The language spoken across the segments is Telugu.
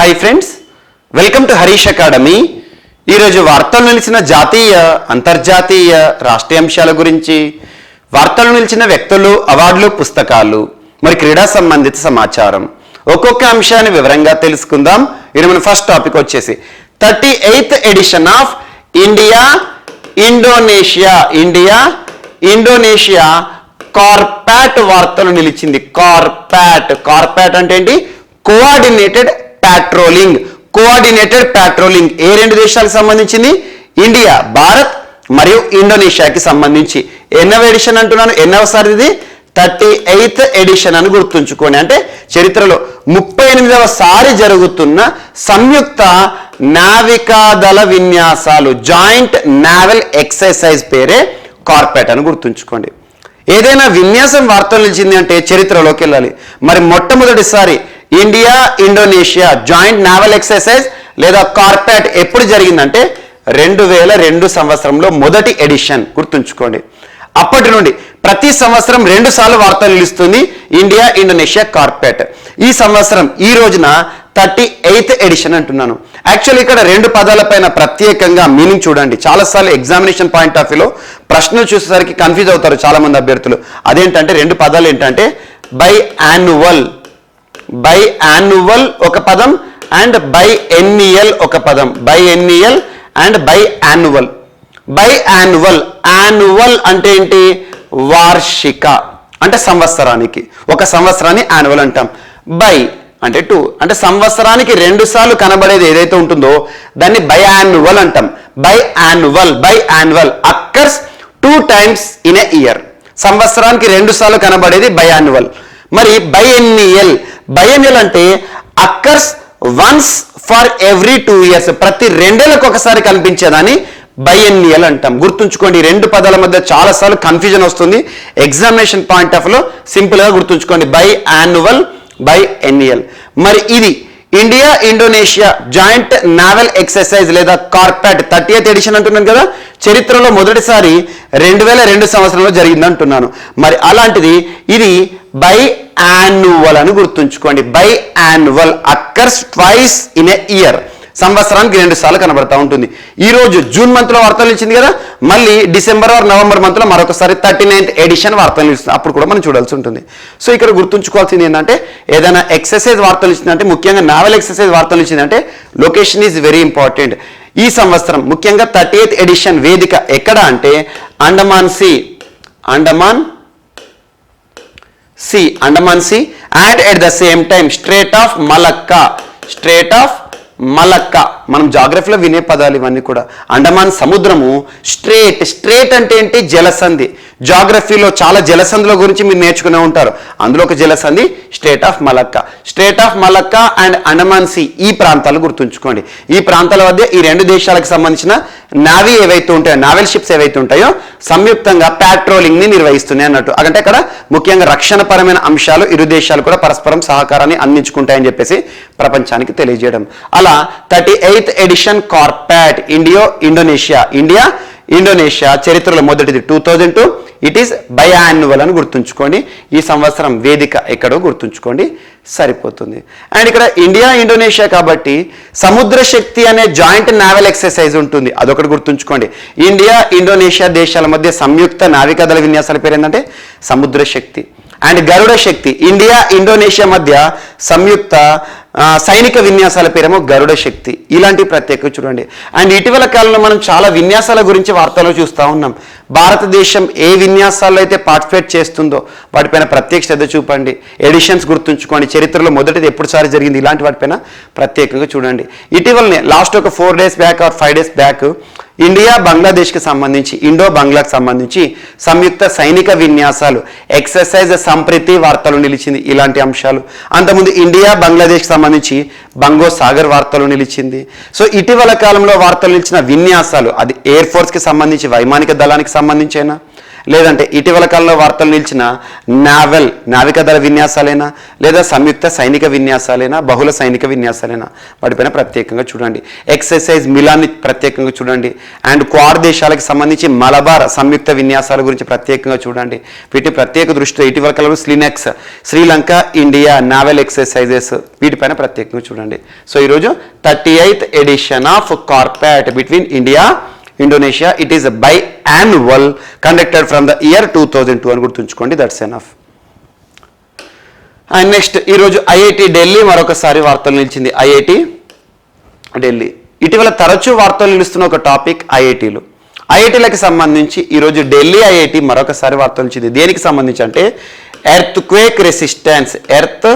Hi friends, welcome to Harish academy. ఈరోజు వార్తలు నిలిచిన జాతీయ, అంతర్జాతీయ, రాష్ట్రీయ అంశాల గురించి, వార్తలు నిలిచిన వ్యక్తులు, అవార్డులు, పుస్తకాలు, మరి క్రీడా సంబంధిత సమాచారం ఒక్కొక్క అంశాన్ని వివరంగా తెలుసుకుందాం. ఈరోజు మన ఫస్ట్ టాపిక్ వచ్చేసి 38th ఎడిషన్ ఆఫ్ ఇండోనేషియా కార్పాట్ వార్తలు నిలిచింది. కార్పాట్ అంటే ఏంటి? Coordinated patrolling. ఏ రెండు దేశాలకు సంబంధించింది? ఇండియా, భారత్ మరియు ఇండోనేషియాకి సంబంధించి. ఎన్నవ ఎడిషన్ అంటున్నాను? ఎన్నవసారి ఇది? 38th ఎడిషన్ అని గుర్తుంచుకోండి. అంటే చరిత్రలో 38వ సారి జరుగుతున్న సంయుక్త నావికాదళ విన్యాసాలు, జాయింట్ నావల్ ఎక్సర్సైజ్ పేరే కార్పాట్ అని గుర్తుంచుకోండి. ఏదైనా విన్యాసం వార్తలు నిలిచింది అంటే చరిత్రలోకి వెళ్ళాలి. మరి మొట్టమొదటిసారి India Indonesia joint naval exercise లేదా కార్పాట్ ఎప్పుడు జరిగిందంటే 2002 సంవత్సరంలో మొదటి ఎడిషన్ గుర్తుంచుకోండి. అప్పటి నుండి ప్రతి సంవత్సరం 2 సార్లు వార్తలు నిలుస్తుంది ఇండియా ఇండోనేషియా కార్పాట్. ఈ సంవత్సరం ఈ రోజున 38th ఎడిషన్ అంటున్నాను. యాక్చువల్లీ ఇక్కడ 2 పదాలపైన ప్రత్యేకంగా మీనింగ్ చూడండి. చాలాసార్లు ఎగ్జామినేషన్ పాయింట్ ఆఫ్ వ్యూలో ప్రశ్నలు చూసేసరికి కన్ఫ్యూజ్ అవుతారు చాలా మంది అభ్యర్థులు. అదేంటంటే 2 పదాలు ఏంటంటే బై యాన్యువల్ ఒక పదం అండ్ బై ఎన్నియల్ ఒక పదం. Biennial and biannual. Annual అంటే ఏంటి? వార్షిక, అంటే సంవత్సరానికి. ఒక సంవత్సరాన్ని యాన్యువల్ అంటాం. బై అంటే 2, అంటే సంవత్సరానికి 2 సార్లు కనబడేది ఏదైతే ఉంటుందో దాన్ని బై యాన్యువల్ అంటాం. By annual occurs 2 times in a year. సంవత్సరానికి 2 సార్లు కనబడేది బై యాన్యువల్. మరి బై ఎన్నియల్ అంటే occurs once for every 2 years. ప్రతి 2 ఏళ్లకు ఒకసారి కనిపించేదాన్ని బైఎన్నియల్ అంటాం. గుర్తుంచుకోండి, 2 పదాల మధ్య చాలాసార్లు కన్ఫ్యూజన్ వస్తుంది. ఎగ్జామినేషన్ పాయింట్ ఆఫ్ లో సింపుల్ గా గుర్తుంచుకోండి, బై యాన్యువల్, బై ఎన్నియల్. మరి ఇది India Indonesia joint naval exercise లేదా కార్పాట్ 30th ఎడిషన్ అంటున్నాను కదా. చరిత్రలో మొదటిసారి 2002 సంవత్సరంలో జరిగింది అంటున్నాను. మరి అలాంటిది ఇది బై యాన్యువల్ అని గుర్తుంచుకోండి. By annual occurs twice in a year. సంవత్సరానికి 2 సార్లు కనబడతా ఉంటుంది. ఈ రోజు జూన్ మంత్ లో వార్తలు ఇచ్చింది కదా, మళ్ళీ డిసెంబర్ ఆర్ నవంబర్ మంత్ లో మరొకసారి 39th ఎడిషన్ వార్తలు ఇస్తుంది. అప్పుడు కూడా మనం చూడాల్సి ఉంటుంది. సో ఇక్కడ గుర్తుంచుకోవాల్సింది ఏంటంటే ఏదైనా ఎక్సర్సైజ్ వార్తలు ఇచ్చిందంటే, ముఖ్యంగా నావల్ ఎక్సర్సైజ్ వార్తలు ఇచ్చిందంటే లొకేషన్ ఈజ్ వెరీ ఇంపార్టెంట్. ఈ సంవత్సరం ముఖ్యంగా 38th ఎడిషన్ వేదిక ఎక్కడ అంటే Andaman sea and at the same time strait of Malacca. మనం జాగ్రఫీలో వినే పదాలు ఇవన్నీ కూడా. అండమాన్ సముద్రము, స్ట్రేట్ అంటే ఏంటి? జలసంధి. జాగ్రఫీలో చాలా జలసంధుల గురించి మీరు నేర్చుకునే ఉంటారు. అందులో ఒక జలసంధి Strait of Malacca and Andaman Sea. ఈ ప్రాంతాలు గుర్తుంచుకోండి. ఈ ప్రాంతాల మధ్య ఈ 2 దేశాలకు సంబంధించిన నావీ ఏవైతే ఉంటాయో, నావల్ షిప్స్ ఏవైతే ఉంటాయో సంయుక్తంగా ప్యాట్రోలింగ్ ని నిర్వహిస్తున్నాయి అన్నట్టు. అంటే అక్కడ ముఖ్యంగా రక్షణపరమైన అంశాలు ఇరు దేశాలు కూడా పరస్పరం సహకారాన్ని అందించుకుంటాయని చెప్పేసి ప్రపంచానికి తెలియజేయడం. అలా 38th ఎడిషన్ కార్పాట్ ఇండియా ఇండోనేషియా చరిత్రలో మొదటిది 2002. ఇట్ ఈస్ బై యాన్యువల్ అని గుర్తుంచుకోండి. ఈ సంవత్సరం వేదిక ఎక్కడో గుర్తుంచుకోండి, సరిపోతుంది. అండ్ ఇక్కడ ఇండియా ఇండోనేషియా కాబట్టి సముద్ర శక్తి అనే జాయింట్ నావల్ ఎక్సర్సైజ్ ఉంటుంది, అదొకటి గుర్తుంచుకోండి. ఇండియా ఇండోనేషియా దేశాల మధ్య సంయుక్త నావికాదళ విన్యాసాల పేరు ఏంటంటే Samudra Shakti. And Garuda Shakti. India Indonesia మధ్య సంయుక్త సైనిక విన్యాసాల పేరేమో గరుడ శక్తి. ఇలాంటి ప్రత్యేకత చూడండి. అండ్ ఇటీవల కాలంలో మనం చాలా విన్యాసాల గురించి వార్తలు చూస్తూ ఉన్నాం. భారతదేశం ఏ విన్యాసాల్లో అయితే పార్టిసిపేట్ చేస్తుందో వాటిపైన ప్రత్యేక శ్రద్ధ చూపండి. ఎడిషన్స్ గుర్తుంచుకోండి. చరిత్రలో మొదటిది ఎప్పుడుసారి జరిగింది, ఇలాంటి వాటిపైన ప్రత్యేకంగా చూడండి. ఇటీవలనే లాస్ట్ ఒక 4 days back or 5 days back India బంగ్లాదేశ్కి సంబంధించి, ఇండో బంగ్లాకి సంబంధించి సంయుక్త సైనిక విన్యాసాలు ఎక్సర్సైజ్ సంప్రీతి వార్తలు నిలిచింది. ఇలాంటి అంశాలు. అంతకుముందు ఇండియా బంగ్లాదేశ్కి సంబంధించి బంగో సాగర్ వార్తలు నిలిచింది. సో ఇటీవల కాలంలో వార్తలు నిలిచిన విన్యాసాలు, అది ఎయిర్ ఫోర్స్కి సంబంధించి, వైమానిక దళానికి సంబంధించి అయినా, లేదంటే ఇటీవల కాలంలో వార్తలు నిలిచిన నావికాదళ విన్యాసాలైనా లేదా సంయుక్త సైనిక విన్యాసాలైనా బహుళ సైనిక విన్యాసాలైనా వాటిపైన ప్రత్యేకంగా చూడండి. ఎక్సర్సైజ్ మిలాన్ని ప్రత్యేకంగా చూడండి. అండ్ క్వాడ్ దేశాలకు సంబంధించి మలబార్ సంయుక్త విన్యాసాల గురించి ప్రత్యేకంగా చూడండి. వీటి ప్రత్యేక దృష్టిలో ఇటీవల కాలంలో SLINEX Sri Lanka India naval exercises వీటిపైన ప్రత్యేకంగా చూడండి. సో ఈరోజు 38th edition of CORPAT between India Indonesia. It is a biannual conducted from the year 2002 అని గుర్తుంచుకోండి. That's enough. అండ్ నెక్స్ట్ ఈరోజు ఐఐటి ఢిల్లీ మరొకసారి వార్తలు నిలిచింది. ఐఐటి ఢిల్లీ ఇటీవల తరచూ వార్తలు నిలుస్తున్న ఒక టాపిక్ ఐఐటీలు. ఐఐటీలకు సంబంధించి ఈరోజు ఢిల్లీ ఐఐటి మరొకసారి వార్తలు నిలిచింది. దేనికి సంబంధించి అంటే earth quake resistance. Earth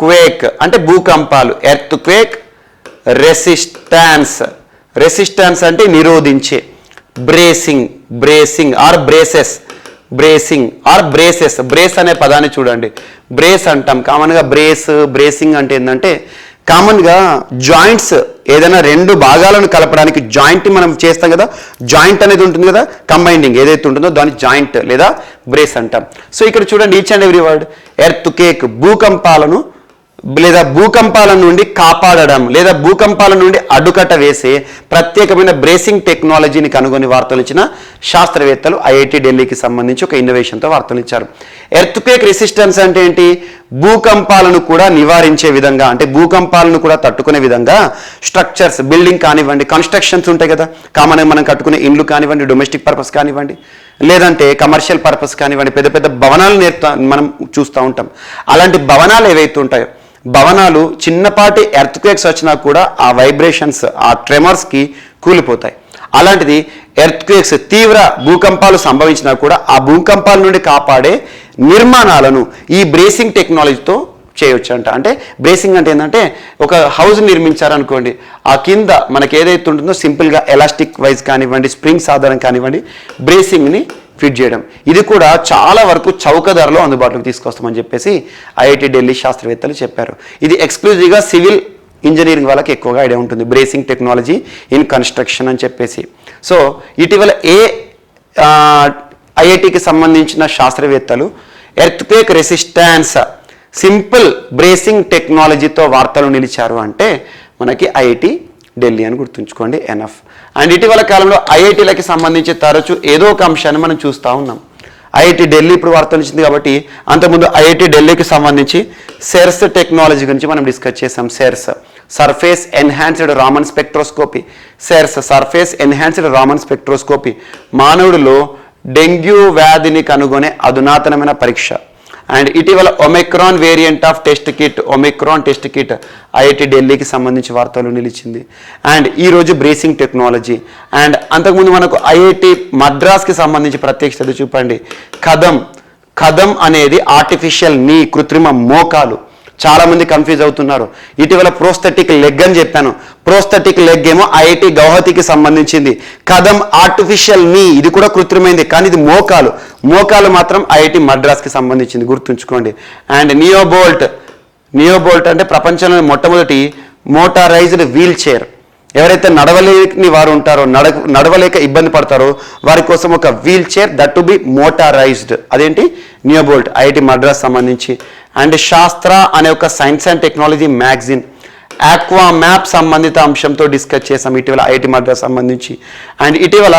quake అంటే భూకంపాలు. ఎర్త్ క్వేక్ రెసిస్టెన్స్ అంటే నిరోధించే. Bracing are braces. బ్రేస్ అనే పదాన్ని చూడండి. బ్రేస్ అంటాం కామన్గా. బ్రేసింగ్ అంటే ఏంటంటే కామన్గా జాయింట్స్ ఏదైనా రెండు భాగాలను కలపడానికి జాయింట్ మనం చేస్తాం కదా, జాయింట్ అనేది ఉంటుంది కదా, కంబైండింగ్ ఏదైతే ఉంటుందో దాన్ని జాయింట్ లేదా బ్రేస్ అంటాం. సో ఇక్కడ చూడండి each and every word. Earthquake భూకంపాలను లేదా భూకంపాల నుండి కాపాడడం లేదా భూకంపాల నుండి అడ్డుకట్ట వేసే ప్రత్యేకమైన బ్రేసింగ్ టెక్నాలజీని కనుగొని వార్తలు ఇచ్చిన శాస్త్రవేత్తలు ఐఐటి ఢిల్లీకి సంబంధించి ఒక ఇన్నోవేషన్తో వార్తలు ఇచ్చారు. ఎర్త్ క్వేక్ రెసిస్టెన్స్ అంటే ఏంటి? భూకంపాలను కూడా నివారించే విధంగా అంటే భూకంపాలను కూడా తట్టుకునే విధంగా స్ట్రక్చర్స్ బిల్డింగ్ కానివ్వండి, కన్స్ట్రక్షన్స్ ఉంటాయి కదా, కామన్గా మనం కట్టుకునే ఇండ్లు కానివ్వండి, డొమెస్టిక్ పర్పస్ కానివ్వండి, లేదంటే కమర్షియల్ పర్పస్ కానివ్వండి, పెద్ద పెద్ద భవనాలు మనం చూస్తూ ఉంటాం. అలాంటి భవనాలు ఏవైతే ఉంటాయో భవనాలు చిన్నపాటి ఎర్త్ క్వేక్స్ వచ్చినా కూడా ఆ వైబ్రేషన్స్ ఆ ట్రెమర్స్కి కూలిపోతాయి. అలాంటిది ఎర్త్ క్వేక్స్ తీవ్ర భూకంపాలు సంభవించినా కూడా ఆ భూకంపాల నుండి కాపాడే నిర్మాణాలను ఈ బ్రేసింగ్ టెక్నాలజీతో చేయొచ్చు అంట. అంటే బ్రేసింగ్ అంటే ఏంటంటే ఒక హౌస్ నిర్మించారనుకోండి, ఆ కింద మనకి ఏదైతే ఉంటుందో సింపుల్గా ఎలాస్టిక్ వైజ్ కానివ్వండి, స్ప్రింగ్స్ ఆధారం కానివ్వండి, బ్రేసింగ్ని ఫిట్ చేయడం. ఇది కూడా చాలా వరకు చౌక ధరలో అందుబాటులోకి తీసుకొస్తామని చెప్పేసి ఐఐటి ఢిల్లీ శాస్త్రవేత్తలు చెప్పారు. ఇది ఎక్స్క్లూజివ్గా సివిల్ ఇంజనీరింగ్ వాళ్ళకి ఎక్కువగా ఐడియా ఉంటుంది, బ్రేసింగ్ టెక్నాలజీ ఇన్ కన్స్ట్రక్షన్ అని చెప్పేసి. సో ఇటీవల ఐఐటికి సంబంధించిన శాస్త్రవేత్తలు earth quake resistance simple bracing టెక్నాలజీతో వార్తలు నిలిచారు అంటే మనకి ఐఐటి ఢిల్లీ అని గుర్తుంచుకోండి. ఎనఫ్. అండ్ ఇటీవల కాలంలో ఐఐటీలకి సంబంధించి తరచూ ఏదో ఒక అంశాన్ని మనం చూస్తూ ఉన్నాం. ఐఐటి ఢిల్లీ ఇప్పుడు వార్తలు ఇచ్చింది కాబట్టి అంతకుముందు ఐఐటి ఢిల్లీకి సంబంధించి సెర్స్ టెక్నాలజీ గురించి మనం డిస్కస్ చేసాం. SERS surface enhanced Raman spectroscopy. Surface enhanced Raman spectroscopy మానవుడిలో డెంగ్యూ వ్యాధిని కనుగొనే అధునాతనమైన పరీక్ష. అండ్ ఇటీవల Omicron variant of Omicron test kit IIT ఢిల్లీకి సంబంధించి వార్తలు నిలిచింది. అండ్ ఈరోజు బ్రేసింగ్ టెక్నాలజీ. అండ్ అంతకుముందు మనకు ఐఐటి మద్రాస్కి సంబంధించి ప్రత్యేక శ్రద్ధ చూపండి. కదం అనేది ఆర్టిఫిషియల్ నీ, కృత్రిమ మోకాలు. చాలా మంది కన్ఫ్యూజ్ అవుతున్నారు. ఇటీవల ప్రోస్థెటిక్ లెగ్ అని చెప్పాను. ప్రోస్థెటిక్ లెగ్ ఏమో ఐఐటి గౌహతికి సంబంధించి, కదం ఆర్టిఫిషియల్ నీ ఇది కూడా కృత్రిమైంది కానీ ఇది మోకాలు మాత్రం ఐఐటి మద్రాస్కి సంబంధించింది, గుర్తుంచుకోండి. అండ్ నియోబోల్ట్ అంటే ప్రపంచంలోని మొట్టమొదటి మోటారైజ్డ్ వీల్ చైర్. ఎవరైతే నడవలేని వారు ఉంటారో, నడవలేక ఇబ్బంది పడతారో వారి కోసం ఒక wheelchair that to be motorised. అదేంటి? నియోబోల్ట్ ఐఐటి మద్రాస్ సంబంధించి. అండ్ శాస్త్ర అనే ఒక science and technology magazine aqua map సంబంధిత అంశంతో డిస్కస్ చేసాం ఇటీవల ఐఐటి మద్రాస్ సంబంధించి. అండ్ ఇటీవల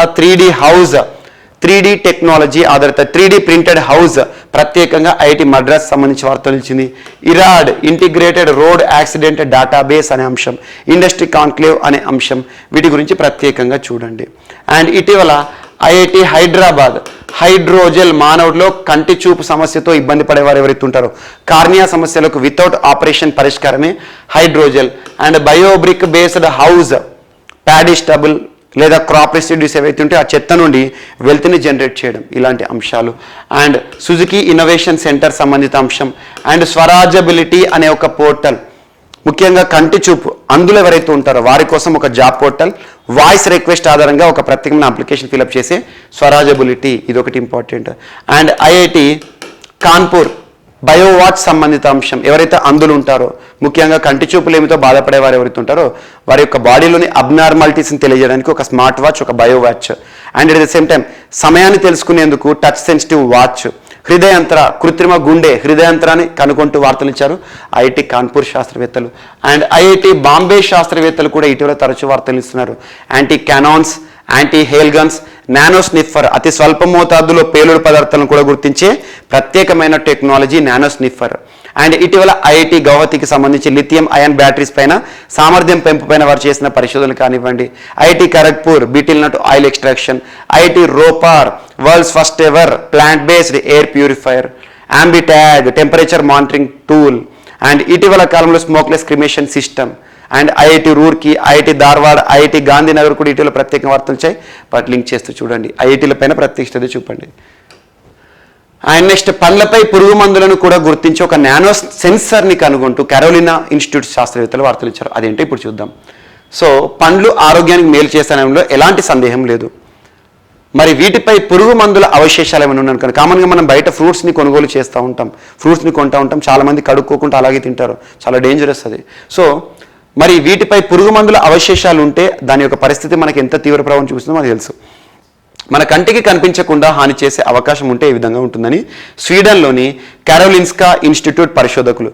3D టెక్నాలజీ ఆధారిత 3D ప్రింటెడ్ హౌస్ ప్రత్యేకంగా ఐఐటి మద్రాస్ సంబంధించి వార్తలు ఇచ్చింది. ఇరాడ్ ఇంటిగ్రేటెడ్ రోడ్ యాక్సిడెంట్ డేటాబేస్ అనే అంశం, ఇండస్ట్రీ కాన్క్లేవ్ అనే అంశం, వీటి గురించి ప్రత్యేకంగా చూడండి. అండ్ ఇటీవల ఐఐటి హైదరాబాద్ హైడ్రోజెల్ మానవుడిలో కంటి చూపు సమస్యతో ఇబ్బంది పడేవారు ఎవరైతే ఉంటారో కార్నియా సమస్యలకు వితౌట్ ఆపరేషన్ పరిష్కారమే hydrogel. And biobrick based house paddy stubble లేదా క్రాప్ రెసిడ్యూస్ ఏవైతే ఉంటే ఆ చెత్త నుండి వెల్త్ని జనరేట్ చేయడం, ఇలాంటి అంశాలు. అండ్ సుజుకి ఇన్నోవేషన్ సెంటర్ సంబంధిత అంశం. అండ్ స్వరాజబిలిటీ అనే ఒక పోర్టల్, ముఖ్యంగా కంటి చూపు అందులో ఎవరైతే ఉంటారో వారి కోసం ఒక జాబ్ పోర్టల్, వాయిస్ రిక్వెస్ట్ ఆధారంగా ఒక ప్రత్యేకమైన అప్లికేషన్ ఫిలప్ చేసే స్వరాజబిలిటీ, ఇది ఒకటి ఇంపార్టెంట్. అండ్ ఐఐటి కాన్పూర్ బయోవాచ్ సంబంధిత అంశం, ఎవరైతే అందులు ఉంటారో ముఖ్యంగా కంటి చూపులేమితో బాధపడేవారు ఎవరైతే ఉంటారో వారి యొక్క బాడీలోని అబ్నార్మాలిటీస్ని తెలియజేయడానికి ఒక స్మార్ట్ వాచ్, ఒక biowatch. And at the same time సమయాన్ని తెలుసుకునేందుకు టచ్ సెన్సిటివ్ వాచ్, హృదయంత్ర కృత్రిమ గుండె హృదయంత్రాన్ని కనుగొంటూ వార్తలు ఇచ్చారు ఐఐటి కాన్పూర్ శాస్త్రవేత్తలు. అండ్ ఐఐటి బాంబే శాస్త్రవేత్తలు కూడా ఇటీవల తరచూ వార్తలు ఇస్తున్నారు. Anti cannons, anti hail guns, nano sniffer, అతి స్వల్ప మోతాదులో పేలుడు పదార్థాలను కూడా గుర్తించే ప్రత్యేకమైన టెక్నాలజీ నానో స్నిఫర్. అండ్ ఇటీవల ఐఐటి గౌహతికి సంబంధించి లిథియం అయాన్ బ్యాటరీస్ పైన సామర్థ్యం పెంపు పైన వారు చేసిన పరిశోధనలు కానివ్వండి, IIT Kharagpur betel nut oil extraction, IIT Ropar world's first ever plant based air purifier, AmbiTag temperature monitoring tool, and ఇటీవల కాలంలో smokeless cremation system, and IIT Roorkee, IIT Dharwad, IIT Gandhinagar కూడా ఇటీవల ప్రత్యేక వార్తలు వచ్చాయి. వాటి లింక్ చేస్తూ చూడండి, ఐఐటీల పైన ప్రత్యేకత చూపండి. అండ్ నెక్స్ట్ పండ్లపై పురుగు మందులను కూడా గుర్తించి ఒక నానో సెన్సర్ని కనుగొంటూ కెరోలినా ఇన్స్టిట్యూట్ శాస్త్రవేత్తలు వార్తలు ఇచ్చారు. అదేంటో ఇప్పుడు చూద్దాం. సో పండ్లు ఆరోగ్యానికి మేలు చేస్తానంలో ఎలాంటి సందేహం లేదు. మరి వీటిపై పురుగు మందుల అవశేషాలు ఏమైనా ఉన్నాయి అనుకోండి. కామన్గా మనం బయట ఫ్రూట్స్ని కొనుగోలు చేస్తూ ఉంటాం, ఫ్రూట్స్ని కొంటూ ఉంటాం, చాలామంది కడుక్కోకుండా అలాగే తింటారు, చాలా డేంజరస్ అది. సో మరి వీటిపై పురుగు మందుల అవశేషాలు ఉంటే దాని యొక్క పరిస్థితి మనకి ఎంత తీవ్ర ప్రభావం చూస్తుందో మనకు తెలుసు. మన కంటికి కనిపించకుండా హాని చేసే అవకాశం ఉంటే ఈ విధంగా ఉంటుందని స్వీడన్లోని కారోలిన్స్కా ఇన్స్టిట్యూట్ పరిశోధకులు,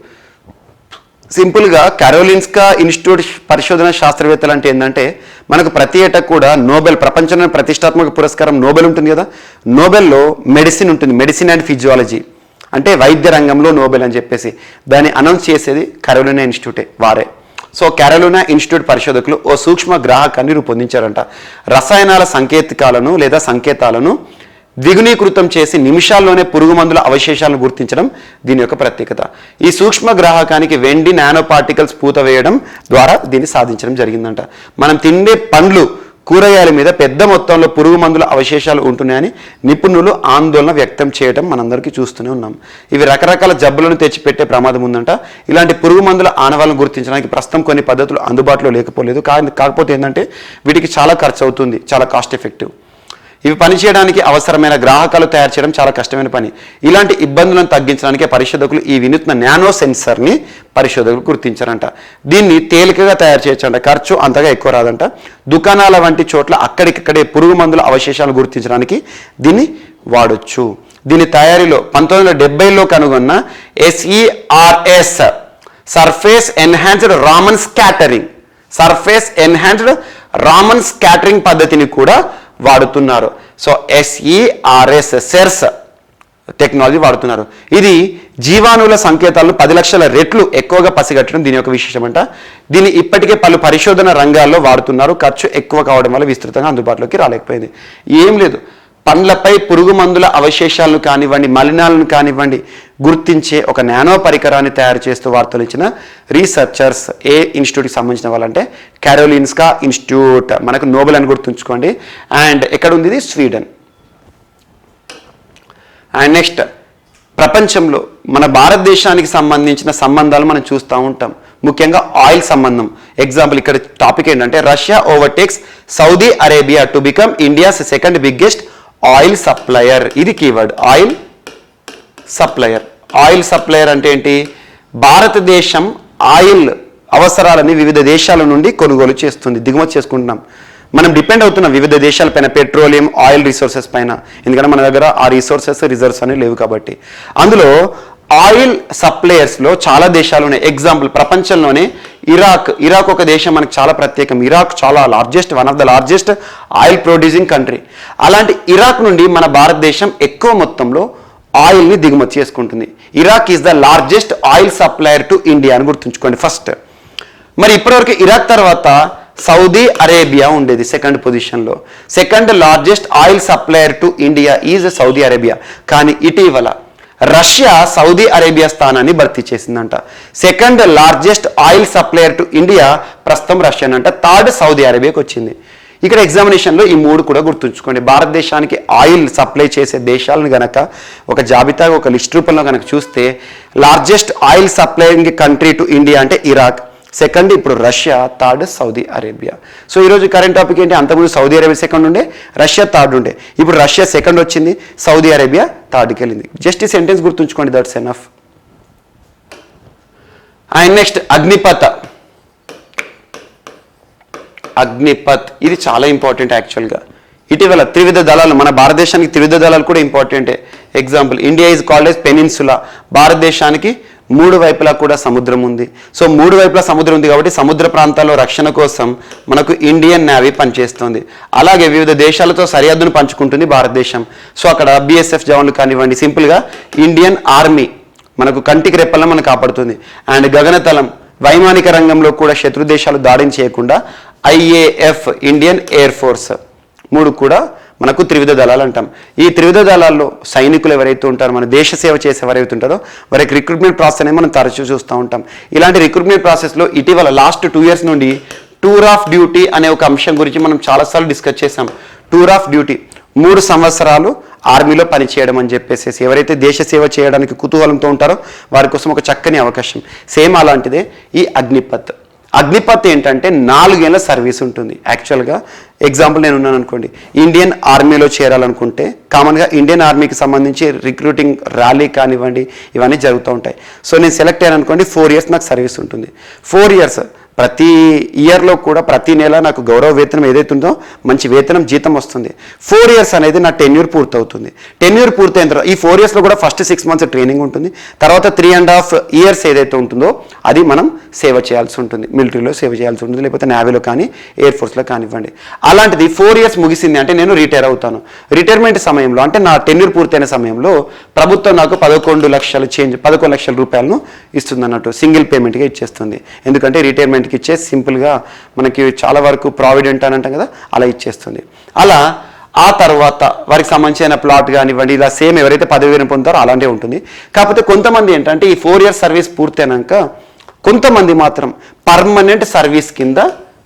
సింపుల్గా కారోలిన్స్కా ఇన్స్టిట్యూట్ పరిశోధన శాస్త్రవేత్తలు అంటే ఏంటంటే మనకు ప్రతి ఏటా కూడా నోబెల్, ప్రపంచంలోని ప్రతిష్టాత్మక పురస్కారం నోబెల్ ఉంటుంది కదా, నోబెల్లో మెడిసిన్ ఉంటుంది, మెడిసిన్ అండ్ ఫిజియాలజీ అంటే వైద్య రంగంలో నోబెల్ అని చెప్పేసి దాన్ని అనౌన్స్ చేసేది కారోలినా ఇన్స్టిట్యూటే వారే. సో కారోలినా ఇన్స్టిట్యూట్ పరిశోధకులు ఓ సూక్ష్మ గ్రాహకాన్ని రూపొందించారంట. రసాయనాల సంకేతాలను లేదా సంకేతాలను ద్విగుణీకృతం చేసి నిమిషాల్లోనే పురుగు మందుల అవశేషాలను గుర్తించడం దీని యొక్క ప్రత్యేకత. ఈ సూక్ష్మ గ్రాహకానికి వెండి నానో పార్టికల్స్ పూత వేయడం ద్వారా దీన్ని సాధించడం జరిగిందంట. మనం తిండే పండ్లు, కూరగాయల మీద పెద్ద మొత్తంలో పురుగు మందుల అవశేషాలు ఉంటున్నాయని నిపుణులు ఆందోళన వ్యక్తం చేయడం మనందరికీ చూస్తూనే ఉన్నాం. ఇవి రకరకాల జబ్బులను తెచ్చిపెట్టే ప్రమాదం ఉందంట. ఇలాంటి పురుగు మందుల ఆనవాళ్ళను గుర్తించడానికి ప్రస్తుతం కొన్ని పద్ధతులు అందుబాటులో లేకపోలేదు. కాకపోతే ఏంటంటే వీటికి చాలా ఖర్చు అవుతుంది, చాలా కాస్ట్ ఎఫెక్టివ్. ఇవి పనిచేయడానికి అవసరమైన గ్రాహకాలు తయారు చేయడం చాలా కష్టమైన పని. ఇలాంటి ఇబ్బందులను తగ్గించడానికి పరిశోధకులు ఈ వినూత్న నానో సెన్సర్ని పరిశోధకులు గుర్తించారంట. దీన్ని తేలికగా తయారు చేయొచ్చంట, ఖర్చు అంతగా ఎక్కువ రాదంట. దుకాణాల వంటి చోట్ల అక్కడికక్కడే పురుగు మందుల అవశేషాలను గుర్తించడానికి దీన్ని వాడొచ్చు. దీని తయారీలో 1970లో కనుగొన్న SERS surface enhanced Raman scattering, surface enhanced Raman scattering పద్ధతిని కూడా వాడుతున్నారు. సో SERS టెక్నాలజీ వాడుతున్నారు. ఇది జీవాణువుల సంకేతాలను 10 లక్షల రెట్లు ఎక్కువగా పసిగట్టడం దీని యొక్క విశేషం అంట. దీన్ని ఇప్పటికే పలు పరిశోధన రంగాల్లో వాడుతున్నారు. ఖర్చు ఎక్కువ కావడం వల్ల విస్తృతంగా అందుబాటులోకి రాలేకపోయింది. ఏం లేదు, పండ్లపై పురుగు మందుల అవశేషాలను కానివ్వండి, మలినాలను కానివ్వండి గుర్తించే ఒక నానో పరికరాన్ని తయారు చేస్తూ వార్తలు ఇచ్చిన రీసెర్చర్స్ ఏ ఇన్స్టిట్యూట్కి సంబంధించిన వాళ్ళంటే కారోలిన్స్కా ఇన్స్టిట్యూట్, మనకు నోబెల్ అని గుర్తుంచుకోండి. అండ్ ఎక్కడ ఉంది ఇది? స్వీడన్. అండ్ నెక్స్ట్ ప్రపంచంలో మన భారతదేశానికి సంబంధించిన సంబంధాలు మనం చూస్తూ ఉంటాం, ముఖ్యంగా ఆయిల్ సంబంధం. ఎగ్జాంపుల్ ఇక్కడ టాపిక్ ఏంటంటే Russia overtakes Saudi Arabia to become India's second biggest oil supplier. ఇది keyword, oil supplier. Oil supplier అంటే ఏంటి? భారతదేశం ఆయిల్ అవసరాలని వివిధ దేశాల నుండి కొనుగోలు చేస్తుంది, దిగుమతి చేసుకుంటున్నాం. మనం డిపెండ్ అవుతున్నాం వివిధ దేశాలపైన, పెట్రోలియం, ఆయిల్ రిసోర్సెస్ పైన, ఎందుకంటే మన దగ్గర ఆ రిసోర్సెస్ రిజర్వ్స్ అనేవి లేవు కాబట్టి. అందులో ఆయిల్ సప్లయర్స్లో చాలా దేశాలు ఉన్నాయి. ఎగ్జాంపుల్ ప్రపంచంలోనే ఇరాక్ ఒక దేశం మనకు చాలా ప్రత్యేకం. ఇరాక్ చాలా largest, one of the largest oil producing country. అలాంటి ఇరాక్ నుండి మన భారతదేశం ఎక్కువ మొత్తంలో ఆయిల్ని దిగుమతి చేసుకుంటుంది. Iraq is the largest oil supplier to India అని గుర్తుంచుకోండి ఫస్ట్. మరి ఇప్పటివరకు ఇరాక్ తర్వాత సౌదీ అరేబియా ఉండేది సెకండ్ పొజిషన్లో. Second largest oil supplier to India is Saudi Arabia. కానీ ఇటీవల రష్యా సౌదీ అరేబియా స్థానాన్ని భర్తీ చేసిందంట. Second largest oil supplier to India ప్రస్తుతం రష్యా అంట, థర్డ్ సౌదీ అరేబియాకి వచ్చింది. ఇక్కడ ఎగ్జామినేషన్లో ఈ 3 కూడా గుర్తుంచుకోండి. భారతదేశానికి ఆయిల్ సప్లై చేసే దేశాలను గనక ఒక జాబితా, ఒక లిస్ట్ రూపంలో కనుక చూస్తే largest oil supplying country to India అంటే ఇరాక్, సెకండ్ ఇప్పుడు Russia, third Saudi Arabia. So ఈరోజు కరెంట్ టాపిక్ ఏంటి? అంతకుముందు సౌదీ అరేబియా సెకండ్ ఉండే, రష్యా థర్డ్ ఉండే, ఇప్పుడు రష్యా సెకండ్ వచ్చింది, సౌదీ అరేబియా థర్డ్కి వెళ్ళింది. జస్ట్ ఈ సెంటెన్స్ గుర్తుంచుకోండి, that's enough. And next Agnipath. Agnipath ఇది చాలా ఇంపార్టెంట్ యాక్చువల్గా. ఇటీవల త్రివిధ దళాలు, మన భారతదేశానికి త్రివిధ దళాలు కూడా ఇంపార్టెంటే. Example, India is called as peninsula. భారతదేశానికి 3 వైపులా కూడా సముద్రం ఉంది. సో 3 వైపులా సముద్రం ఉంది కాబట్టి సముద్ర ప్రాంతాల్లో రక్షణ కోసం మనకు ఇండియన్ నేవీ పనిచేస్తుంది. అలాగే వివిధ దేశాలతో సరిహద్దును పంచుకుంటుంది భారతదేశం. సో అక్కడ బిఎస్ఎఫ్ జవాన్లు కానివ్వండి, సింపుల్గా ఇండియన్ ఆర్మీ మనకు కంటికి రెప్పలను మనకు కాపాడుతుంది. అండ్ గగనతలం, వైమానిక రంగంలో కూడా శత్రు దేశాలు దాడిని చేయకుండా ఐఏఎఫ్, ఇండియన్ ఎయిర్ ఫోర్స్, 3 కూడా మనకు త్రివిధ దళాలు అంటాం. ఈ త్రివిధ దళాల్లో సైనికులు ఎవరైతే ఉంటారో, మన దేశ సేవ చేసే ఎవరైతే ఉంటారో వారికి రిక్రూట్మెంట్ ప్రాసెస్ అనేది మనం తరచూ చూస్తూ ఉంటాం. ఇలాంటి రిక్రూట్మెంట్ ప్రాసెస్లో ఇటీవల లాస్ట్ 2 years నుండి టూర్ ఆఫ్ డ్యూటీ అనే ఒక అంశం గురించి మనం చాలాసార్లు డిస్కస్ చేసాం. టూర్ ఆఫ్ డ్యూటీ 3 సంవత్సరాలు ఆర్మీలో పనిచేయడం అని చెప్పేసి, ఎవరైతే దేశ సేవ చేయడానికి కుతూహలంతో ఉంటారో వారి కోసం ఒక చక్కని అవకాశం. సేమ్ అలాంటిదే ఈ అగ్నిపత్. అగ్నిపత్ ఏంటంటే 4 ఏళ్ళ సర్వీస్ ఉంటుంది. యాక్చువల్గా ఎగ్జాంపుల్ నేను ఉన్నాను అనుకోండి, ఇండియన్ ఆర్మీలో చేరాలనుకుంటే కామన్గా ఇండియన్ ఆర్మీకి సంబంధించి రిక్రూటింగ్ ర్యాలీ కానివ్వండి ఇవన్నీ జరుగుతూ ఉంటాయి. సో నేను సెలెక్ట్ అయ్యాను అనుకోండి, 4 years నాకు సర్వీస్ ఉంటుంది. 4 years ప్రతి ఇయర్లో కూడా ప్రతి నెల నాకు గౌరవ వేతనం ఏదైతే ఉందో మంచి వేతనం జీతం వస్తుంది. 4 years అనేది నా టెన్యూర్ పూర్తవుతుంది. టెన్యూర్ పూర్తయిన తర్వాత ఈ 4 yearsలో కూడా ఫస్ట్ 6 months ట్రైనింగ్ ఉంటుంది. తర్వాత 3.5 years ఏదైతే ఉంటుందో అది మనం సేవ చేయాల్సి ఉంటుంది. మిలిటరీలో సేవ చేయాల్సి ఉంటుంది, లేకపోతే నేవీలో కానీ ఎయిర్ ఫోర్స్లో కానివ్వండి. అలాంటిది 4 years ముగిసింది అంటే నేను రిటైర్ అవుతాను. రిటైర్మెంట్ సమయంలో అంటే నా టెన్యూర్ పూర్తయిన సమయంలో ప్రభుత్వం నాకు 11 లక్షల రూపాయలను ఇస్తుంది అన్నట్టు, సింగిల్ పేమెంట్గా ఇచ్చేస్తుంది. ఎందుకంటే రిటైర్మెంట్ ఇచ్చే సింపుల్గా మనకి చాలా వరకు ప్రావిడెంట్ అని అంటాం కదా, అలా ఇచ్చేస్తుంది. అలా ఆ తర్వాత వారికి సంబంధించిన ప్లాట్ కానివ్వండి ఇలా సేమ్ ఎవరైతే పదవి విరమణ పొందుతారో అలాంటివి ఉంటుంది. కాకపోతే కొంతమంది ఏంటంటే ఈ 4 years సర్వీస్ పూర్తయినాక కొంతమంది మాత్రం పర్మనెంట్ సర్వీస్ కింద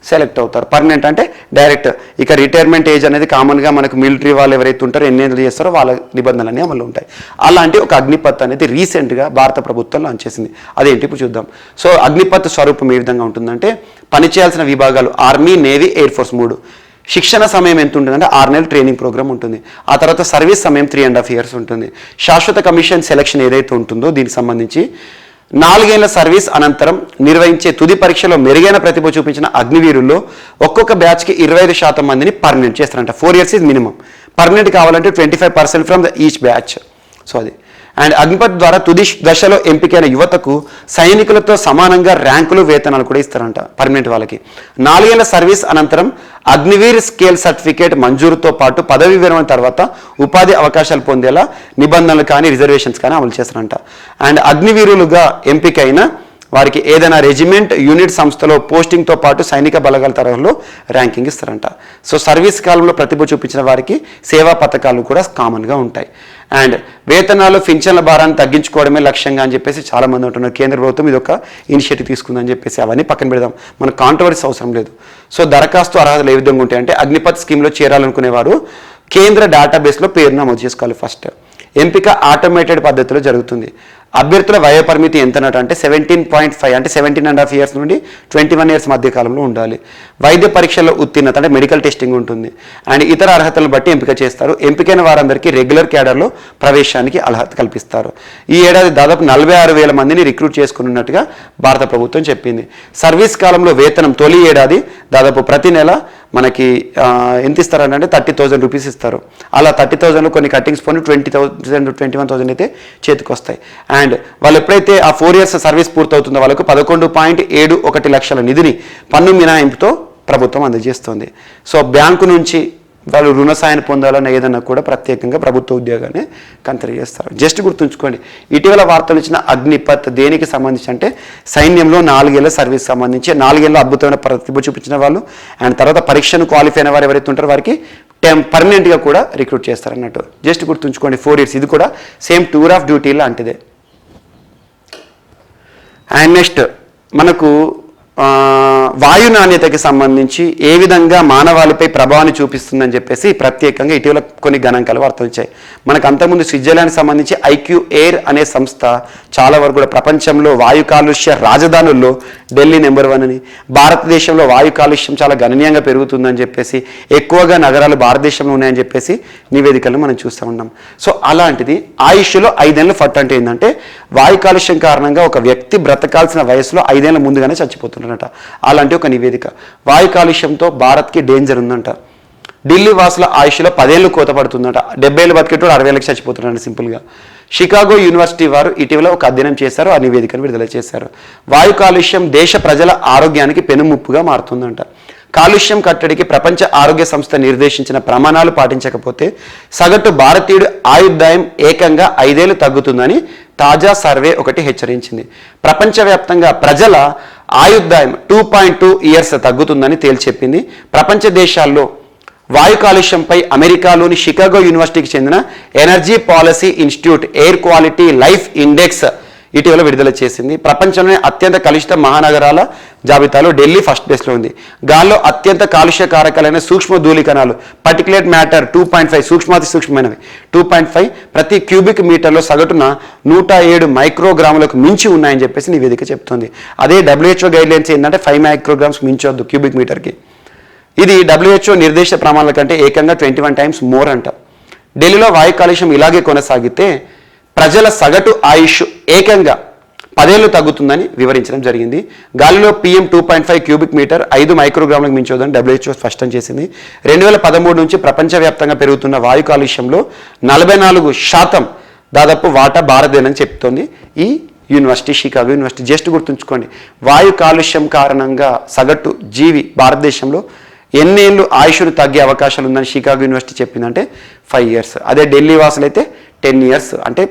సెలెక్ట్ అవుతారు. పర్మనెంట్ అంటే డైరెక్ట్ ఇక రిటైర్మెంట్ ఏజ్ అనేది కామన్గా మనకు మిలిటరీ వాళ్ళు ఎవరైతే ఉంటారో ఎన్ని ఏళ్ళు చేస్తారో వాళ్ళ నిబంధనలన్నీ అమలు ఉంటాయి. అలాంటి ఒక అగ్నిపత్ అనేది రీసెంట్గా భారత ప్రభుత్వం లాంచ్ చేసింది. అదేంటి ఇప్పుడు చూద్దాం. సో అగ్నిపత్ స్వరూపం ఏ విధంగా ఉంటుందంటే పనిచేయాల్సిన విభాగాలు ఆర్మీ, నేవీ, ఎయిర్ ఫోర్స్ 3. శిక్షణ సమయం ఎంత ఉంటుందంటే 6 నెలల ట్రైనింగ్ ప్రోగ్రామ్ ఉంటుంది. ఆ తర్వాత సర్వీస్ సమయం 3.5 years ఉంటుంది. శాశ్వత కమిషన్ సెలక్షన్ ఏదైతే ఉంటుందో దీనికి సంబంధించి 4 ఏళ్ల సర్వీస్ అనంతరం నిర్వహించే తుది పరీక్షలో మెరుగైన ప్రతిభ చూపించిన అగ్నివీరుల్లో ఒక్కొక్క బ్యాచ్కి 25% మందిని పర్మనెంట్ చేస్తారంట. 4 years ఈజ్ మినిమం. పర్మనెంట్ కావాలంటే 25% from the each batch. So అది. అండ్ అగ్నిపత్ ద్వారా తుది దశలో ఎంపికైన యువతకు సైనికులతో సమానంగా ర్యాంకులు, వేతనాలు కూడా ఇస్తారంట పర్మనెంట్ వాళ్ళకి. 4 ఏళ్ల సర్వీస్ అనంతరం అగ్నివీర్ స్కేల్ సర్టిఫికేట్ మంజూరుతో పాటు పదవి విరమణ తర్వాత ఉపాధి అవకాశాలు పొందేలా నిబంధనలు కానీ రిజర్వేషన్స్ కానీ అమలు చేస్తారంట. అండ్ అగ్నివీరులుగా ఎంపికైన వారికి ఏదైనా రెజిమెంట్, యూనిట్ సంస్థలో పోస్టింగ్తో పాటు సైనిక బలగాల తరహాలో ర్యాంకింగ్ ఇస్తారంట. సో సర్వీస్ కాలంలో ప్రతిభ చూపించిన వారికి సేవా పథకాలు కూడా కామన్గా ఉంటాయి. అండ్ వేతనాలు, పింఛన్ల భారాన్ని తగ్గించుకోవడమే లక్ష్యంగా అని చెప్పేసి చాలామంది ఉంటున్నారు. కేంద్ర ప్రభుత్వం ఇది ఒక ఇనిషియేటివ్ తీసుకుందని చెప్పేసి అవన్నీ పక్కన పెడదాం, మనకు కాంట్రవర్సీ అవసరం లేదు. సో దరఖాస్తు అర్హతలు ఏ విధంగా ఉంటాయంటే అగ్నిపత్ స్కీమ్లో చేరాలనుకునేవారు కేంద్ర డేటాబేస్లో పేరు నమోదు చేసుకోవాలి. ఫస్ట్ ఎంపిక ఆటోమేటెడ్ పద్ధతిలో జరుగుతుంది. అభ్యర్థుల వయో పరిమితి ఎంతనట అంటే 17.5 అంటే 17.5 years నుండి 21 years మధ్య కాలంలో ఉండాలి. వైద్య పరీక్షల్లో ఉత్తీర్ణత అంటే మెడికల్ టెస్టింగ్ ఉంటుంది. అండ్ ఇతర అర్హతలను బట్టి ఎంపిక చేస్తారు. ఎంపికైన వారందరికీ రెగ్యులర్ క్యాడర్లో ప్రవేశానికి అర్హత కల్పిస్తారు. ఈ ఏడాది దాదాపు 46,000 మందిని రిక్రూట్ చేసుకున్నట్టుగా భారత ప్రభుత్వం చెప్పింది. సర్వీస్ కాలంలో వేతనం తొలి ఏడాది దాదాపు ప్రతి నెల మనకి ఎంత ఇస్తారంటే 30,000 rupees ఇస్తారు. అలా 30,000లో కొన్ని కట్టింగ్స్ పోని 20,000 21,000 అయితే చేతికి వస్తాయి. అండ్ వాళ్ళు ఎప్పుడైతే ఆ 4 years సర్వీస్ పూర్తవుతుందో వాళ్ళకు 11.71 లక్షల నిధిని పన్ను మినహాయింపుతో ప్రభుత్వం అందజేస్తుంది. సో బ్యాంకు నుంచి వాళ్ళు రుణ సాయాన్ని పొందాలన్న ఏదన్నా కూడా ప్రత్యేకంగా ప్రభుత్వ ఉద్యోగాన్ని కన్సిడర్ చేస్తారు. జస్ట్ గుర్తుంచుకోండి, ఇటీవల వార్తలు ఇచ్చిన అగ్నిపత్ దేనికి సంబంధించి అంటే సైన్యంలో 4 ఏళ్ల సర్వీస్ సంబంధించి 4 ఏళ్ళలో అద్భుతమైన ప్రతిభ చూపించిన వాళ్ళు అండ్ తర్వాత పరీక్షను క్వాలిఫై అయిన వారు ఎవరైతే ఉంటారో వారికి పర్మనెంట్గా కూడా రిక్రూట్ చేస్తారన్నట్టు. జస్ట్ గుర్తుంచుకోండి 4 years ఇది కూడా సేమ్ టూర్ ఆఫ్ డ్యూటీ లాంటిదే. అండ్ నెక్స్ట్ మనకు వాయు నాణ్యతకి సంబంధించి ఏ విధంగా మానవాళిపై ప్రభావాన్ని చూపిస్తుందని చెప్పేసి ప్రత్యేకంగా ఇటీవల కొన్ని గణాంకాలు వార్తొచ్చాయి. మనకు అంతకుముందు స్విట్జర్లాండ్కి సంబంధించి ఐక్యూ ఎయిర్ అనే సంస్థ చాలా వరకు కూడా ప్రపంచంలో వాయు కాలుష్య రాజధానుల్లో ఢిల్లీ నెంబర్ 1 అని, భారతదేశంలో వాయు కాలుష్యం చాలా గణనీయంగా పెరుగుతుందని చెప్పేసి, ఎక్కువగా నగరాలు భారతదేశంలో ఉన్నాయని చెప్పేసి నివేదికలను మనం చూస్తూ ఉన్నాం. సో అలాంటిది ఆయుష్లో 5 ఏళ్ళు ఫట్ అంటే ఏంటంటే వాయు కాలుష్యం కారణంగా ఒక వ్యక్తి బ్రతకాల్సిన వయసులో 5 ఏళ్ళ ముందుగానే చచ్చిపోతున్నారు. అలాంటి ఒక నివేదిక. వాయు కాలుష్యంతో భారత్కి డేంజర్ ఉందంట. ఢిల్లీ వాసుల ఆయుష్లో 10 ఏళ్ళు కోత పడుతుందట. 70 ఏళ్ళు బతికేటోడు 60 ఏళ్ళకి చచ్చిపోతున్నాడు సింపుల్గా. షికాగో యూనివర్సిటీ వారు ఇటీవల ఒక అధ్యయనం చేశారు, ఆ నివేదికను విడుదల చేశారు. వాయు కాలుష్యం దేశ ప్రజల ఆరోగ్యానికి పెనుముప్పుగా మారుతుందంట. కాలుష్యం కట్టడికి ప్రపంచ ఆరోగ్య సంస్థ నిర్దేశించిన ప్రమాణాలు పాటించకపోతే సగటు భారతీయుడు ఆయుర్దాయం ఏకంగా 5 ఏళ్ళు తగ్గుతుందని తాజా సర్వే ఒకటి హెచ్చరించింది. ప్రపంచవ్యాప్తంగా ప్రజల ఆయుర్దాయం 2.2 ఇయర్స్ తగ్గుతుందని తేల్చెప్పింది. ప్రపంచ దేశాల్లో వాయు కాలుష్యంపై అమెరికాలోని షికాగో యూనివర్సిటీకి చెందిన energy policy institute air quality life index ఇటీవల విడుదల చేసింది. ప్రపంచంలోని అత్యంత కలుషిత మహానగరాల జాబితాలో ఢిల్లీ ఫస్ట్ ప్లేస్లో ఉంది. గాల్లో అత్యంత కాలుష్య కారకాలైన సూక్ష్మ ధూళికణాలు పర్టికులేట్ మ్యాటర్ 2.5 సూక్ష్మాతి సూక్ష్మమైనవి 2.5 ప్రతి క్యూబిక్ మీటర్లో సగటున 107 మైక్రోగ్రాములకు మించి ఉన్నాయని చెప్పేసి నివేదిక చెప్తుంది. అదే WHO గైడ్లైన్స్ ఏంటంటే 5 మైక్రోగ్రామ్స్ మించొద్దు క్యూబిక్ మీటర్కి. ఇది WHO నిర్దేశ ప్రమాణాల కంటే ఏకంగా 21 టైమ్స్ మోర్ అంట. ఢిల్లీలో వాయు కాలుష్యం ఇలాగే కొనసాగితే ప్రజల సగటు ఆయుష్ ఏకంగా 10 ఏళ్ళు తగ్గుతుందని వివరించడం జరిగింది. గాలిలో PM 2.5 క్యూబిక్ మీటర్ 5 మైక్రోగ్రాములకు మించొద్దని WHO స్పష్టం చేసింది. 2013 నుంచి ప్రపంచవ్యాప్తంగా పెరుగుతున్న వాయు కాలుష్యంలో 44% దాదాపు వాటా భారతదేశం చెప్తోంది ఈ యూనివర్సిటీ, షికాగో యూనివర్సిటీ. జస్ట్ గుర్తుంచుకోండి, వాయు కాలుష్యం కారణంగా సగటు జీవి భారతదేశంలో ఎన్నేళ్ళు ఆయుష్ను తగ్గే అవకాశాలు ఉందని షికాగో యూనివర్సిటీ చెప్పిందంటే 5 ఇయర్స్. అదే ఢిల్లీ వాసులు అయితే 10 ఇయర్స్, అంటే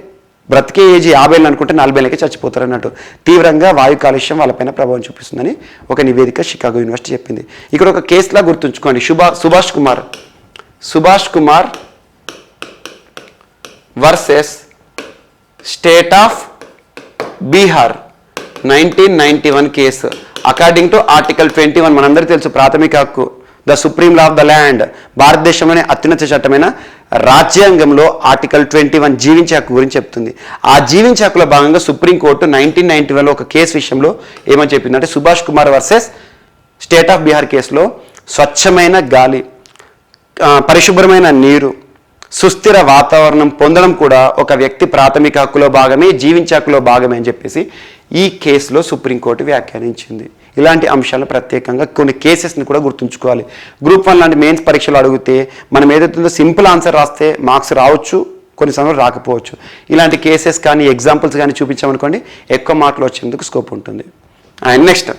బ్రతికే ఏజ్ 50 ఏళ్ళు అనుకుంటే 40 ఏళ్ళకే చచ్చిపోతారు అన్నట్టు. తీవ్రంగా వాయు కాలుష్యం వాళ్ళపైన ప్రభావం చూపిస్తుందని ఒక నివేదిక షికాగో యూనివర్సిటీ చెప్పింది. ఇక్కడ ఒక కేసులా గుర్తుంచుకోండి, Subhash Kumar versus state of Bihar 1991 case. According to article 21 మనందరికీ తెలుసు ప్రాథమిక హక్కు, the supreme law of the land. భారతదేశంలోనే అత్యున్నత చట్టమైన రాజ్యాంగంలో ఆర్టికల్ 21 జీవించే హక్కు గురించి చెప్తుంది. ఆ జీవించే హక్కులో భాగంగా సుప్రీంకోర్టు 1991లో ఒక కేసు విషయంలో ఏమని చెప్పిందంటే Subhash Kumar versus state of Bihar కేసులో స్వచ్ఛమైన గాలి, పరిశుభ్రమైన నీరు, సుస్థిర వాతావరణం పొందడం కూడా ఒక వ్యక్తి ప్రాథమిక హక్కులో భాగమే, జీవించే హక్కులో భాగమే అని చెప్పేసి ఈ కేసులో సుప్రీంకోర్టు వ్యాఖ్యానించింది. ఇలాంటి అంశాలు ప్రత్యేకంగా కొన్ని కేసెస్ని కూడా గుర్తుంచుకోవాలి. గ్రూప్ 1 లాంటి మెయిన్స్ పరీక్షలు అడిగితే మనం ఏదైతుందో సింపుల్ ఆన్సర్ రాస్తే మార్క్స్ రావచ్చు, కొన్ని సమయంలో రాకపోవచ్చు. ఇలాంటి కేసెస్ కానీ ఎగ్జాంపుల్స్ కానీ చూపించామనుకోండి ఎక్కువ మార్కులు వచ్చేందుకు స్కోప్ ఉంటుంది. అండ్ నెక్స్ట్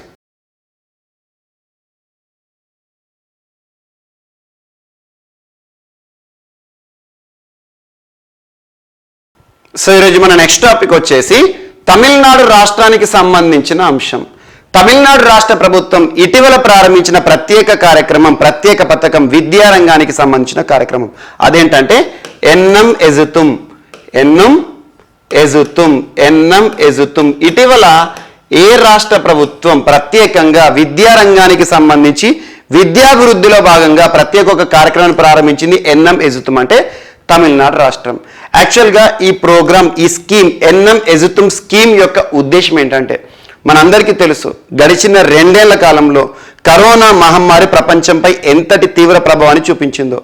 సో ఈరోజు మన నెక్స్ట్ టాపిక్ వచ్చేసి తమిళనాడు రాష్ట్రానికి సంబంధించిన అంశం. తమిళనాడు రాష్ట్ర ప్రభుత్వం ఇటీవల ప్రారంభించిన ప్రత్యేక కార్యక్రమం, ప్రత్యేక పథకం విద్యారంగానికి సంబంధించిన కార్యక్రమం. అదేంటంటే ఎన్నం ఎజుతుం. ఇటీవల ఏ రాష్ట్ర ప్రభుత్వం ప్రత్యేకంగా విద్యారంగానికి సంబంధించి విద్యాభివృద్ధిలో భాగంగా ప్రత్యేక ఒక కార్యక్రమాన్ని ప్రారంభించింది. ఎన్నం ఎజుతుం అంటే తమిళనాడు రాష్ట్రం. యాక్చువల్గా ఈ ప్రోగ్రామ్, ఈ స్కీమ్, ఎన్నం ఎజుతుం స్కీమ్ యొక్క ఉద్దేశం ఏంటంటే మనందరికీ తెలుసు గడిచిన 2 ఏళ్ల కాలంలో కరోనా మహమ్మారి ప్రపంచంపై ఎంతటి తీవ్ర ప్రభావాన్ని చూపించిందో.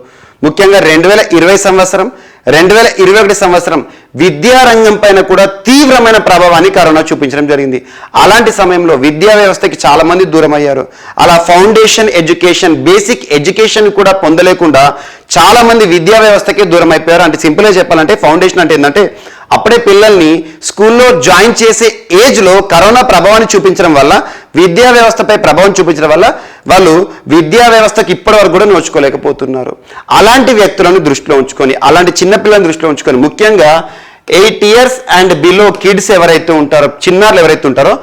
ముఖ్యంగా 2020 సంవత్సరం, 2021 సంవత్సరం విద్యారంగం పైన కూడా తీవ్రమైన ప్రభావాన్ని కరోనా చూపించడం జరిగింది. అలాంటి సమయంలో విద్యా వ్యవస్థకి చాలా మంది దూరం అయ్యారు. అలా ఫౌండేషన్ ఎడ్యుకేషన్, బేసిక్ ఎడ్యుకేషన్ కూడా పొందలేకుండా చాలా మంది విద్యా వ్యవస్థకి దూరం అయిపోయారు. అంటే సింపుల్గా చెప్పాలంటే ఫౌండేషన్ అంటే ఏంటంటే అప్పుడే పిల్లల్ని స్కూల్లో జాయిన్ చేసే ఏజ్లో కరోనా ప్రభావాన్ని చూపించడం వల్ల, విద్యా వ్యవస్థపై ప్రభావం చూపించడం వల్ల వాళ్ళు విద్యా వ్యవస్థకి ఇప్పటి వరకు కూడా నోచుకోలేకపోతున్నారు. అలాంటి వ్యక్తులను దృష్టిలో ఉంచుకొని, అలాంటి చిన్నపిల్లలను దృష్టిలో ఉంచుకొని, ముఖ్యంగా 8 ఇయర్స్ అండ్ బిలో కిడ్స్ ఎవరైతే ఉంటారో, చిన్నారులు ఎవరైతే ఉంటారో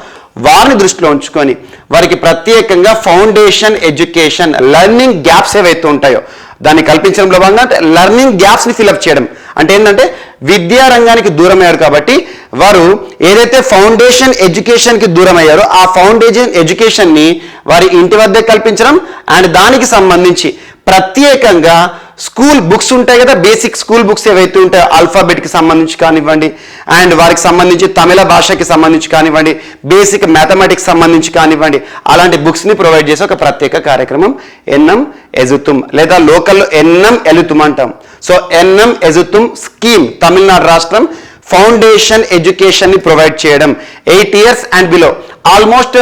వారిని దృష్టిలో ఉంచుకొని వారికి ప్రత్యేకంగా ఫౌండేషన్ ఎడ్యుకేషన్, లెర్నింగ్ గ్యాప్స్ ఏవైతే ఉంటాయో దాన్ని కల్పించడంలో భాగంగా లెర్నింగ్ గ్యాప్స్ని ఫిల్అప్ చేయడం. అంటే ఏంటంటే విద్యా రంగానికి దూరం అయ్యారు కాబట్టి వారు ఏదైతే ఫౌండేషన్ ఎడ్యుకేషన్కి దూరం అయ్యారో ఆ ఫౌండేషన్ ఎడ్యుకేషన్ని వారి ఇంటి వద్దే కల్పించడం. అండ్ దానికి సంబంధించి ప్రత్యేకంగా స్కూల్ బుక్స్ ఉంటాయి కదా, బేసిక్ స్కూల్ బుక్స్ ఏవైతే ఉంటాయో ఆల్ఫాబెట్కి సంబంధించి కానివ్వండి, అండ్ వారికి సంబంధించి తమిళ భాషకి సంబంధించి కానివ్వండి, బేసిక్ మ్యాథమెటిక్స్ సంబంధించి కానివ్వండి, అలాంటి బుక్స్ని ప్రొవైడ్ చేసే ఒక ప్రత్యేక కార్యక్రమం ఎన్నం ఎజుతుం, లేదా లోకల్లో ఎన్నం ఎలుతుం అంటాం. సో ఎన్నం ఎజుతుం స్కీమ్ తమిళనాడు రాష్ట్రం ఫౌండేషన్ ఎడ్యుకేషన్ని ప్రొవైడ్ చేయడం. 8 years and below, almost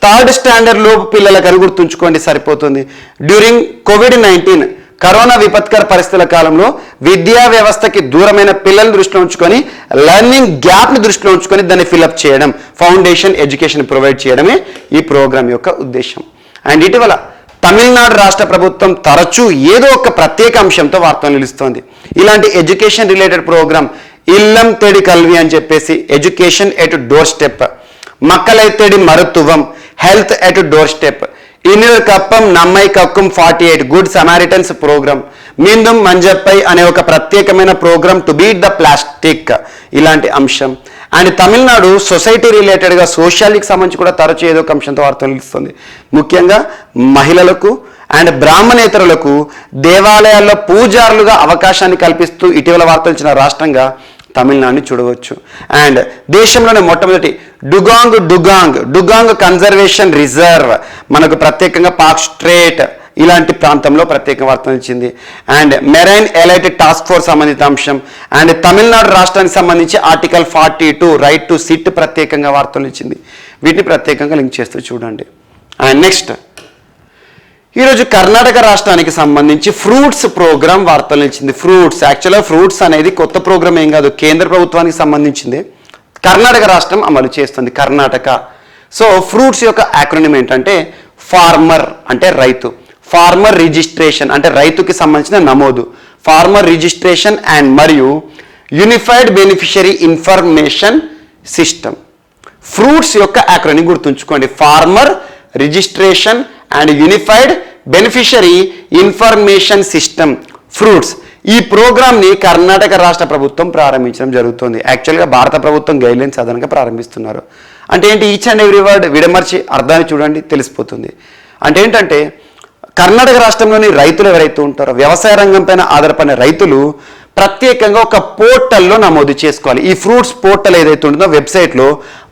3rd standard లోపు పిల్లలకు అని గుర్తుంచుకోండి సరిపోతుంది. డ్యూరింగ్ COVID-19 కరోనా విపత్కర పరిస్థితుల కాలంలో విద్యా వ్యవస్థకి దూరమైన పిల్లల్ని దృష్టిలో ఉంచుకొని లెర్నింగ్ గ్యాప్ని దృష్టిలో ఉంచుకొని దాన్ని ఫిల్అప్ చేయడం, ఫౌండేషన్ ఎడ్యుకేషన్ ప్రొవైడ్ చేయడమే ఈ ప్రోగ్రాం యొక్క ఉద్దేశం. అండ్ ఇటీవల తమిళనాడు రాష్ట్ర ప్రభుత్వం తరచూ ఏదో ఒక ప్రత్యేక అంశంతో వార్తలు నిలుస్తోంది. ఇలాంటి education related programme Illam Thedi Kalvi అని చెప్పేసి education at doorstep, Makkalai Thedi Maruthuvam health at doorstep, Innuyir Kappom Nammai Kakkum 48 good Samaritans programme, Meendum Manjappai అనే ఒక ప్రత్యేకమైన programme to beat the plastic, ఇలాంటి అంశం. అండ్ తమిళనాడు సొసైటీ రిలేటెడ్గా సోషల్కి సంబంధించి కూడా తరచూ ఏదో ఒక అంశంతో వార్తలు నిలుస్తుంది. ముఖ్యంగా మహిళలకు అండ్ బ్రాహ్మణేతరులకు దేవాలయాల్లో పూజారులుగా అవకాశాన్ని కల్పిస్తూ ఇటీవల వార్తలు ఇచ్చిన రాష్ట్రంగా తమిళనాడుని చూడవచ్చు. అండ్ దేశంలోనే మొట్టమొదటి డుగాంగ్ కన్జర్వేషన్ రిజర్వ్ మనకు ప్రత్యేకంగా పాక్ స్ట్రేట్ ఇలాంటి ప్రాంతంలో ప్రత్యేక వార్తలు ఇచ్చింది. And marine elite task force సంబంధిత అంశం. అండ్ తమిళనాడు రాష్ట్రానికి సంబంధించి ఆర్టికల్ 42 రైట్ టు సిట్ ప్రత్యేకంగా వార్తలు ఇచ్చింది. వీటిని ప్రత్యేకంగా లింక్ చేస్తూ చూడండి. అండ్ నెక్స్ట్ ఈరోజు కర్ణాటక రాష్ట్రానికి సంబంధించి ఫ్రూట్స్ ప్రోగ్రామ్ వార్తలు ఇచ్చింది. ఫ్రూట్స్ యాక్చువల్గా ఫ్రూట్స్ అనేది కొత్త ప్రోగ్రామ్ ఏం కాదు, కేంద్ర ప్రభుత్వానికి సంబంధించింది. కర్ణాటక రాష్ట్రం అమలు చేస్తుంది కర్ణాటక. సో ఫ్రూట్స్ యొక్క యాక్రోనిమ్ ఏంటంటే ఫార్మర్ అంటే రైతు, ఫార్మర్ రిజిస్ట్రేషన్ అంటే రైతుకి సంబంధించిన నమోదు, ఫార్మర్ రిజిస్ట్రేషన్ అండ్ మరియు unified beneficiary information system. Fruits యొక్క యాక్రోనిమ్ గుర్తుంచుకోండి, farmer registration and unified beneficiary information system fruits. ఈ ప్రోగ్రామ్ని కర్ణాటక రాష్ట్ర ప్రభుత్వం ప్రారంభించడం జరుగుతుంది. యాక్చువల్గా భారత ప్రభుత్వం గైడ్లైన్స్ అదనంగా ప్రారంభిస్తున్నారు. అంటే ఏంటి, ఈచ్ అండ్ ఎవ్రీ వర్డ్ విడమర్చి అర్థాన్ని చూడండి తెలిసిపోతుంది. అంటే ఏంటంటే కర్ణాటక రాష్ట్రంలోని రైతులు ఎవరైతే ఉంటారో వ్యవసాయ రంగం పైన ఆధారపడిన రైతులు ప్రత్యేకంగా ఒక పోర్టల్లో నమోదు చేసుకోవాలి. ఈ ఫ్రూట్స్ పోర్టల్ ఏదైతే ఉంటుందో వెబ్సైట్లో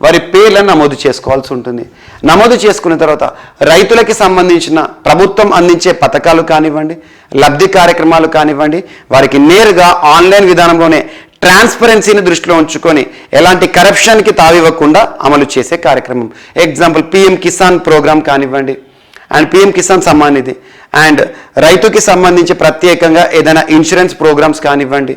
వారి పేర్లను నమోదు చేసుకోవాల్సి ఉంటుంది. నమోదు చేసుకున్న తర్వాత రైతులకి సంబంధించిన ప్రభుత్వం అందించే పథకాలు కానివ్వండి, లబ్ధి కార్యక్రమాలు కానివ్వండి, వారికి నేరుగా ఆన్లైన్ విధానంలోనే ట్రాన్స్పరెన్సీని దృష్టిలో ఉంచుకొని ఎలాంటి కరప్షన్కి తావివ్వకుండా అమలు చేసే కార్యక్రమం. ఎగ్జాంపుల్ పిఎం కిసాన్ ప్రోగ్రామ్ కానివ్వండి, and PM Kisan Samman Nidhi, and రైతుకి సంబంధించి ప్రత్యేకంగా ఏదైనా ఇన్సూరెన్స్ ప్రోగ్రామ్స్ కానివ్వండి,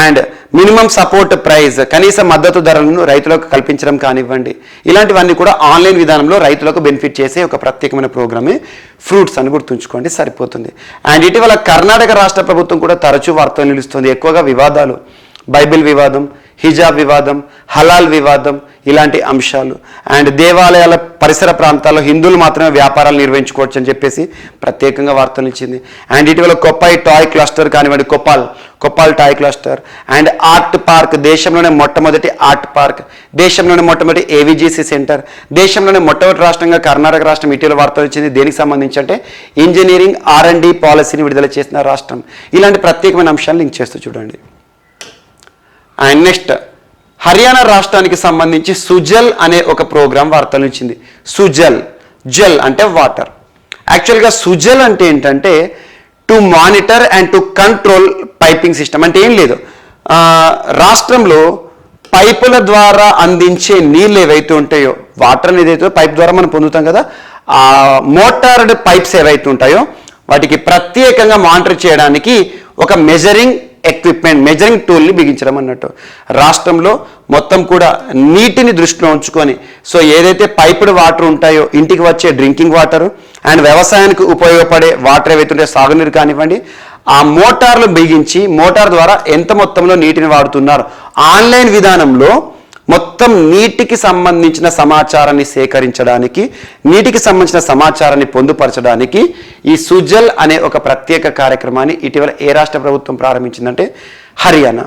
అండ్ మినిమం సపోర్ట్ ప్రైస్ కనీస మద్దతు ధరలను రైతులకు కల్పించడం కానివ్వండి, ఇలాంటివన్నీ కూడా ఆన్లైన్ విధానంలో రైతులకు బెనిఫిట్ చేసే ఒక ప్రత్యేకమైన ప్రోగ్రామే ఫ్రూట్స్ అని గుర్తుంచుకోండి సరిపోతుంది. అండ్ ఇటీవల కర్ణాటక రాష్ట్ర ప్రభుత్వం కూడా తరచూ వార్తలు నిలుస్తుంది. ఎక్కువగా వివాదాలు, బైబిల్ వివాదం, హిజాబ్ వివాదం, హలాల్ వివాదం, ఇలాంటి అంశాలు. అండ్ దేవాలయాల పరిసర ప్రాంతాల్లో హిందువులు మాత్రమే వ్యాపారాలు నిర్వహించుకోవచ్చు అని చెప్పేసి ప్రత్యేకంగా వార్తలు ఇచ్చింది. అండ్ ఇటీవల కొప్పాయి టాయ్ క్లస్టర్ కానివ్వండి, Koppal toy cluster and art park, దేశంలోనే మొట్టమొదటి ఆర్ట్ పార్క్, దేశంలోనే మొట్టమొదటి ఏవిజిసి సెంటర్, దేశంలోనే మొట్టమొదటి రాష్ట్రంగా కర్ణాటక రాష్ట్రం ఇటీవల వార్తలు ఇచ్చింది. దేనికి సంబంధించి అంటే ఇంజనీరింగ్ R&D పాలసీని విడుదల చేసిన రాష్ట్రం. ఇలాంటి ప్రత్యేకమైన అంశాలు లింక్ చేస్తూ చూడండి. అండ్ నెక్స్ట్ హర్యానా రాష్ట్రానికి సంబంధించి సుజల్ అనే ఒక ప్రోగ్రాం వార్తలు ఇచ్చింది. జల్ అంటే వాటర్. యాక్చువల్గా సుజల్ అంటే ఏంటంటే to monitor and to control piping system. అంటే ఏం లేదు, రాష్ట్రంలో పైపుల ద్వారా అందించే నీళ్ళు ఏవైతే ఉంటాయో, వాటర్ ఏదైతే పైప్ ద్వారా మనం పొందుతాం కదా, ఆ మోటార్డ్ పైప్స్ ఏవైతే ఉంటాయో వాటికి ప్రత్యేకంగా మానిటర్ చేయడానికి ఒక మెజరింగ్ ఎక్విప్మెంట్, మెజరింగ్ టూల్ని బిగించడం అన్నట్టు. రాష్ట్రంలో మొత్తం కూడా నీటిని దృష్టిలో ఉంచుకొని, సో ఏదైతే పైపుడ్ వాటర్ ఉంటాయో ఇంటికి వచ్చే డ్రింకింగ్ వాటర్ అండ్ వ్యవసాయానికి ఉపయోగపడే వాటర్ ఏవైతే ఉంటాయో సాగునీరు కానివ్వండి, ఆ మోటార్లు బిగించి మోటార్ ద్వారా ఎంత మొత్తంలో నీటిని వాడుతున్నారు ఆన్లైన్ విధానంలో మొత్తం నీటికి సంబంధించిన సమాచారాన్ని సేకరించడానికి, నీటికి సంబంధించిన సమాచారాన్ని పొందుపరచడానికి ఈ సుజల్ అనే ఒక ప్రత్యేక కార్యక్రమాన్ని ఇటీవల ఏ రాష్ట్ర ప్రభుత్వం ప్రారంభించిందంటే హర్యానా.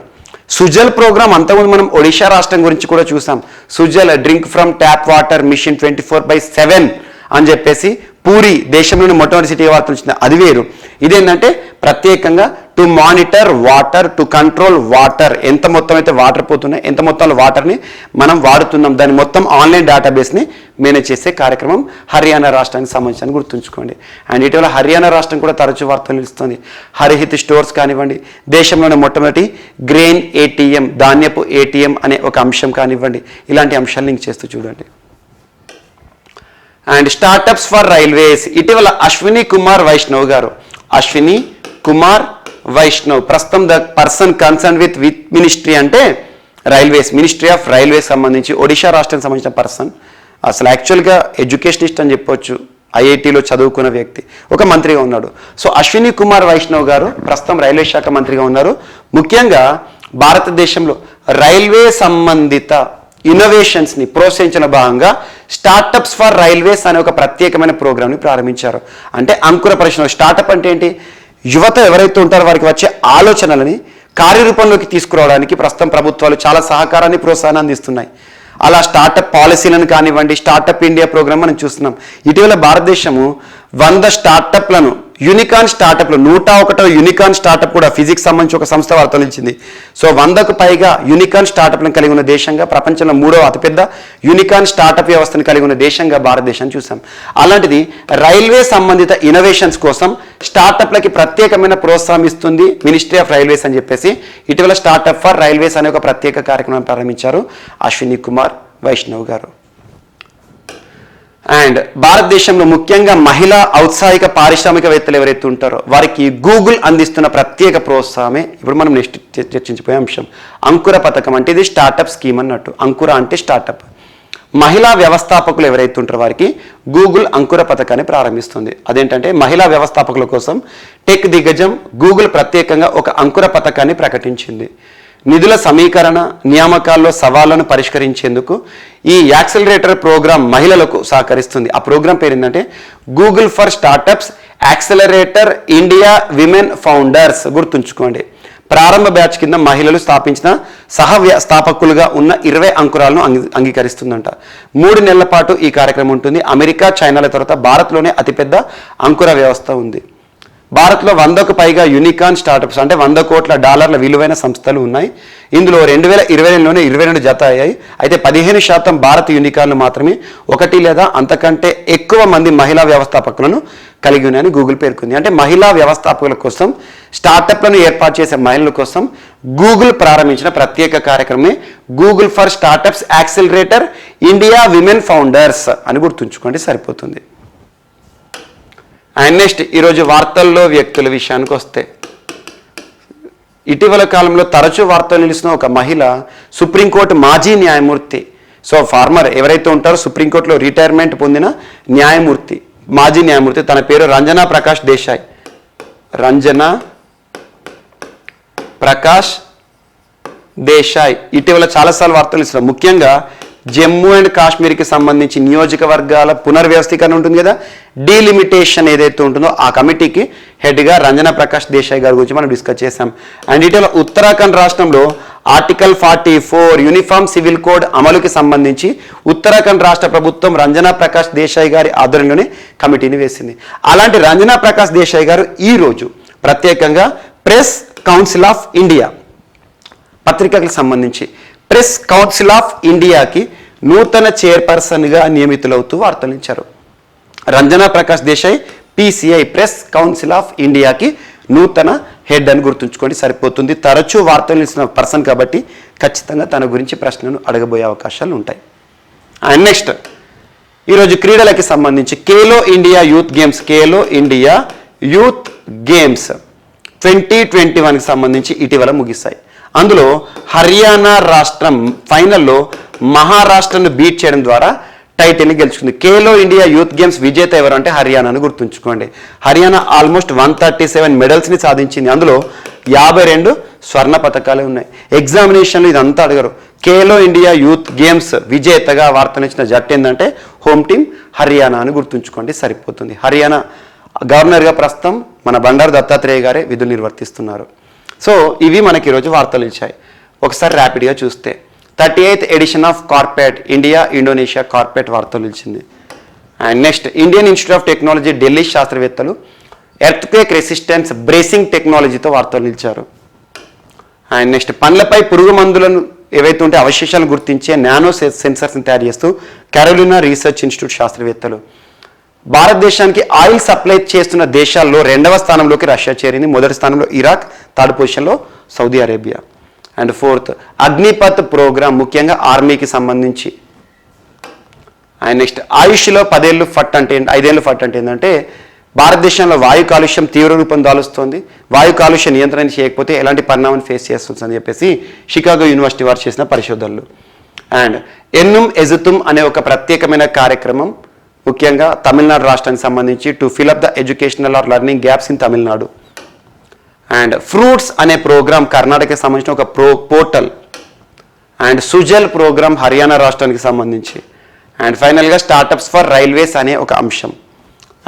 సుజల్ ప్రోగ్రామ్ అంతకుముందు మనం ఒడిషా రాష్ట్రం గురించి కూడా చూసాం. Sujal drink from tap water mission 24/7 అని చెప్పేసి పూరి దేశంలోని మొట్టమొదటి సిటీ వార్తలు వచ్చింది. అది వేరు. ఇదేంటంటే ప్రత్యేకంగా to monitor water, to control water, ఎంత మొత్తం అయితే వాటర్ పోతున్నాయి, ఎంత మొత్తంలో వాటర్ని మనం వాడుతున్నాం, దాని మొత్తం ఆన్లైన్ డేటాబేస్ని మేనేజ్ చేసే కార్యక్రమం హర్యానా రాష్ట్రానికి సంబంధించి గుర్తుంచుకోండి. అండ్ ఇటీవల హర్యానా రాష్ట్రం కూడా తరచూ వార్తలు నిలుస్తుంది. హరిహిత్ స్టోర్స్ కానివ్వండి, దేశంలోనే మొట్టమొదటి గ్రెయిన్ ATM, ధాన్యపు ATM అనే ఒక అంశం కానివ్వండి, ఇలాంటి అంశాలు లింక్ చేస్తూ చూడండి. అండ్ స్టార్టప్స్ ఫర్ రైల్వేస్, ఇటీవల అశ్విని కుమార్ వైష్ణవ్ గారు, అశ్విని కుమార్ వైష్ణవ్. ప్రస్తుతం the person concern with ministry అంటే రైల్వేస్, మినిస్ట్రీ ఆఫ్ రైల్వేస్ సంబంధించి ఒడిషా రాష్ట్రానికి సంబంధించిన పర్సన్. అసలు యాక్చువల్గా ఎడ్యుకేషనిస్ట్ అని చెప్పొచ్చు, ఐఐటీలో చదువుకున్న వ్యక్తి, ఒక మంత్రిగా ఉన్నాడు. సో అశ్విని కుమార్ వైష్ణవ్ గారు ప్రస్తుతం రైల్వే శాఖ మంత్రిగా ఉన్నారు. ముఖ్యంగా భారతదేశంలో రైల్వే సంబంధిత ఇన్నోవేషన్స్ని ప్రోత్సహించిన భాగంగా స్టార్టప్స్ ఫర్ రైల్వేస్ అనే ఒక ప్రత్యేకమైన ప్రోగ్రామ్ని ప్రారంభించారు. అంటే అంకుర పరిశ్రమ. స్టార్టప్ అంటే ఏంటి? యువత ఎవరైతే ఉంటారో వారికి వచ్చే ఆలోచనలని కార్యరూపంలోకి తీసుకురావడానికి ప్రస్తుతం ప్రభుత్వాలు చాలా సహకారాన్ని, ప్రోత్సాహాన్ని అందిస్తున్నాయి. అలా స్టార్టప్ పాలసీలను కానివ్వండి, స్టార్టప్ ఇండియా ప్రోగ్రామ్ మనం చూస్తున్నాం. ఇటీవల భారతదేశము 100 స్టార్టప్లను, యూనికార్న్ స్టార్టప్లు, 101వ యూనికార్న్ స్టార్టప్ కూడా ఫిజిక్స్ సంబంధించి ఒక సంస్థ వార్తలించింది. సో 100కు పైగా యూనికార్న్ స్టార్టప్లను కలిగి ఉన్న దేశంగా, ప్రపంచంలో 3వ అతిపెద్ద యూనికార్న్ స్టార్టప్ వ్యవస్థను కలిగి ఉన్న దేశంగా భారతదేశాన్ని చూసాం. అలాంటిది రైల్వే సంబంధిత ఇన్నోవేషన్స్ కోసం స్టార్టప్లకి ప్రత్యేకమైన ప్రోత్సాహం ఇస్తుంది మినిస్ట్రీ ఆఫ్ రైల్వేస్ అని చెప్పేసి ఇటీవల స్టార్టప్ ఫర్ రైల్వేస్ అనే ఒక ప్రత్యేక కార్యక్రమం ప్రారంభించారు అశ్విని కుమార్ వైష్ణవ్ గారు. అండ్ భారతదేశంలో ముఖ్యంగా మహిళా ఔత్సాహిక పారిశ్రామికవేత్తలు ఎవరైతే ఉంటారో వారికి గూగుల్ అందిస్తున్న ప్రత్యేక ప్రోత్సాహమే ఇప్పుడు మనం నెక్స్ట్ చర్చించిపోయే అంశం. అంకుర పథకం అంటే ఇది స్టార్టప్ స్కీమ్ అన్నట్టు. అంకుర అంటే స్టార్టప్. మహిళా వ్యవస్థాపకులు ఎవరైతే ఉంటారో వారికి గూగుల్ అంకుర పథకాన్ని ప్రారంభిస్తుంది. అదేంటంటే మహిళా వ్యవస్థాపకుల కోసం టెక్ దిగ్గజం గూగుల్ ప్రత్యేకంగా ఒక అంకుర పథకాన్ని ప్రకటించింది. నిధుల సమీకరణ, నియామకాల్లో సవాళ్లను పరిష్కరించేందుకు ఈ యాక్సిలరేటర్ ప్రోగ్రాం మహిళలకు సహకరిస్తుంది. ఆ ప్రోగ్రాం పేరు ఏంటంటే Google for startups accelerator India women founders. గుర్తుంచుకోండి, ప్రారంభ బ్యాచ్ కింద మహిళలు స్థాపించిన స్థాపకులుగా ఉన్న 20 అంకురాలను అంగీకరిస్తుందంట. 3 నెలల పాటు ఈ కార్యక్రమం ఉంటుంది. అమెరికా, చైనాల తర్వాత భారత్లోనే అతిపెద్ద అంకుర వ్యవస్థ ఉంది. భారత్లో 100కు పైగా యూనికార్న్ స్టార్టప్స్ అంటే $100 కోట్ల విలువైన సంస్థలు ఉన్నాయి. ఇందులో 2022లోనే 22 జత అయ్యాయి. అయితే 15% భారత యూనికార్న్లు మాత్రమే 1 లేదా అంతకంటే ఎక్కువ మంది మహిళా వ్యవస్థాపకులను కలిగి ఉన్నాయని గూగుల్ పేర్కొంది. అంటే మహిళా వ్యవస్థాపకుల కోసం, స్టార్టప్లను ఏర్పాటు చేసే మహిళల కోసం గూగుల్ ప్రారంభించిన ప్రత్యేక కార్యక్రమమే Google for startups accelerator India women founders అని గుర్తుంచుకోండి, సరిపోతుంది. అండ్ నెక్స్ట్ ఈరోజు వార్తల్లో వ్యక్తుల విషయానికి వస్తే, ఇటీవల కాలంలో తరచూ వార్తలు నిలుస్తున్న ఒక మహిళ సుప్రీంకోర్టు మాజీ న్యాయమూర్తి. సో ఫార్మర్ ఎవరైతే ఉంటారో సుప్రీంకోర్టులో రిటైర్మెంట్ పొందిన న్యాయమూర్తి, మాజీ న్యాయమూర్తి, తన పేరు రంజనా ప్రకాష్ దేశాయ్. రంజనా ప్రకాష్ దేశాయ్ ఇటీవల చాలాసార్లు వార్తలు ఇస్తున్నారు. ముఖ్యంగా జమ్మూ అండ్ కాశ్మీర్కి సంబంధించి నియోజకవర్గాల పునర్వ్యవస్థీకరణ ఉంటుంది కదా, డీలిమిటేషన్ ఏదైతే ఉంటుందో ఆ కమిటీకి హెడ్గా రంజనా ప్రకాష్ దేశాయ్ గారి గురించి మనం డిస్కస్ చేశాం. అండ్ ఇటీవల ఉత్తరాఖండ్ రాష్ట్రంలో ఆర్టికల్ 44 యూనిఫామ్ సివిల్ కోడ్ అమలుకి సంబంధించి ఉత్తరాఖండ్ రాష్ట్ర ప్రభుత్వం రంజనా ప్రకాష్ దేశాయ్ గారి ఆధ్వర్యంలోనే కమిటీని వేసింది. అలాంటి రంజనా ప్రకాష్ దేశాయ్ గారు ఈరోజు ప్రత్యేకంగా ప్రెస్ కౌన్సిల్ ఆఫ్ ఇండియా పత్రికలకు సంబంధించి ప్రెస్ కౌన్సిల్ ఆఫ్ ఇండియాకి నూతన చైర్పర్సన్గా నియమితులవుతూ వార్తలించారు. Ranjana Prakash Desai PCI Press Council of ఇండియాకి నూతన హెడ్ అని గుర్తుంచుకోండి, సరిపోతుంది. తరచూ వార్తలు ఇస్తున్న పర్సన్ కాబట్టి ఖచ్చితంగా తన గురించి ప్రశ్నలు అడగబోయే అవకాశాలు ఉంటాయి. అండ్ నెక్స్ట్ ఈరోజు క్రీడలకి సంబంధించి Khelo India Youth Games, Khelo India Youth Games 2021కి సంబంధించి ఇటీవల ముగిశాయి. అందులో హర్యానా రాష్ట్రం ఫైనల్లో మహారాష్ట్రను బీట్ చేయడం ద్వారా టైటిల్ని గెలుచుకుంది. ఖేలో ఇండియా యూత్ గేమ్స్ విజేత ఎవరు అంటే హర్యానాను గుర్తుంచుకోండి. హర్యానా ఆల్మోస్ట్ 137 మెడల్స్ని సాధించింది. అందులో 52 స్వర్ణ పథకాలే ఉన్నాయి. ఎగ్జామినేషన్లు ఇదంతా అడగరు. ఖేలో ఇండియా యూత్ గేమ్స్ విజేతగా వార్తనిచ్చిన జట్టు ఏంటంటే హోమ్ టీమ్ హర్యానా అని గుర్తుంచుకోండి, సరిపోతుంది. హర్యానా గవర్నర్గా ప్రస్తుతం మన బండారు దత్తాత్రేయ గారే విధులు నిర్వర్తిస్తున్నారు. సో ఇవి మనకి ఈరోజు వార్తలు ఇచ్చాయి. ఒకసారి ర్యాపిడ్గా చూస్తే 38th edition of CORPAT India Indonesia CORPAT వార్తలు ఇచ్చింది. And next Indian Institute of Technology Delhi శాస్త్రవేత్తలు ఎర్త్క్వేక్ రెసిస్టెన్స్ బ్రేసింగ్ టెక్నాలజీతో వార్తలు నిలిచారు. అండ్ నెక్స్ట్ పండ్లపై పురుగు మందులను ఏవైతే ఉంటే అవశేషాలను గుర్తించే నానో సెన్సర్స్ని తయారు చేస్తూ కెరోలినా రీసెర్చ్ ఇన్స్టిట్యూట్ శాస్త్రవేత్తలు. భారతదేశానికి ఆయిల్ సప్లై చేస్తున్న దేశాల్లో 2వ స్థానంలోకి రష్యా చేరింది. మొదటి స్థానంలో ఇరాక్, 3rd పొజిషన్లో Saudi Arabia. And 4th Agnipath programme ముఖ్యంగా ఆర్మీకి సంబంధించి. అండ్ నెక్స్ట్ ఆయుష్లో 5 ఏళ్ళు ఫట్ అంటే ఏంటంటే భారతదేశంలో వాయు కాలుష్యం తీవ్ర రూపం దాలుస్తోంది, వాయు కాలుష్య నియంత్రణ చేయకపోతే ఎలాంటి పరిణామాన్ని ఫేస్ చేస్తుందని చెప్పేసి షికాగో యూనివర్సిటీ వారు చేసిన పరిశోధనలు. అండ్ ఎన్నుం ఎజుతుం అనే ఒక ప్రత్యేకమైన కార్యక్రమం ముఖ్యంగా తమిళనాడు రాష్ట్రానికి సంబంధించి to fill up the educational or learning gaps in Tamil Nadu. And fruits అనే ప్రోగ్రామ్ కర్ణాటకకి సంబంధించిన ఒక portal. And Sujal programme Haryana రాష్ట్రానికి సంబంధించి. అండ్ ఫైనల్గా స్టార్టప్స్ ఫర్ రైల్వేస్ అనే ఒక అంశం.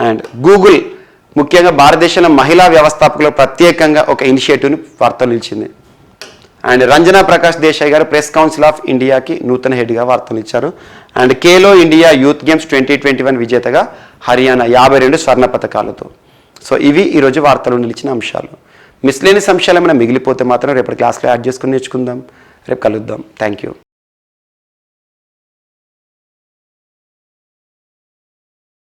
అండ్ గూగుల్ ముఖ్యంగా భారతదేశంలో మహిళా వ్యవస్థాపకులు ప్రత్యేకంగా ఒక ఇనిషియేటివ్ని వార్తలు నిలిచింది. అండ్ రంజనా ప్రకాష్ దేశాయ్ గారు ప్రెస్ కౌన్సిల్ ఆఫ్ ఇండియాకి నూతన హెడ్గా వార్తలు ఇచ్చారు. And Khelo India Youth games 2021 విజేతగా హర్యానా 52 స్వర్ణ పథకాలతో. సో ఇవి ఈరోజు వార్తలు నిలిచిన అంశాలు. మిస్లేనియస్ అంశాలు ఏమైనా మిగిలిపోతే మాత్రం రేపటి క్లాస్లో యాడ్ చేసుకుని నేర్చుకుందాం. రేపు కలుద్దాం. Thank you.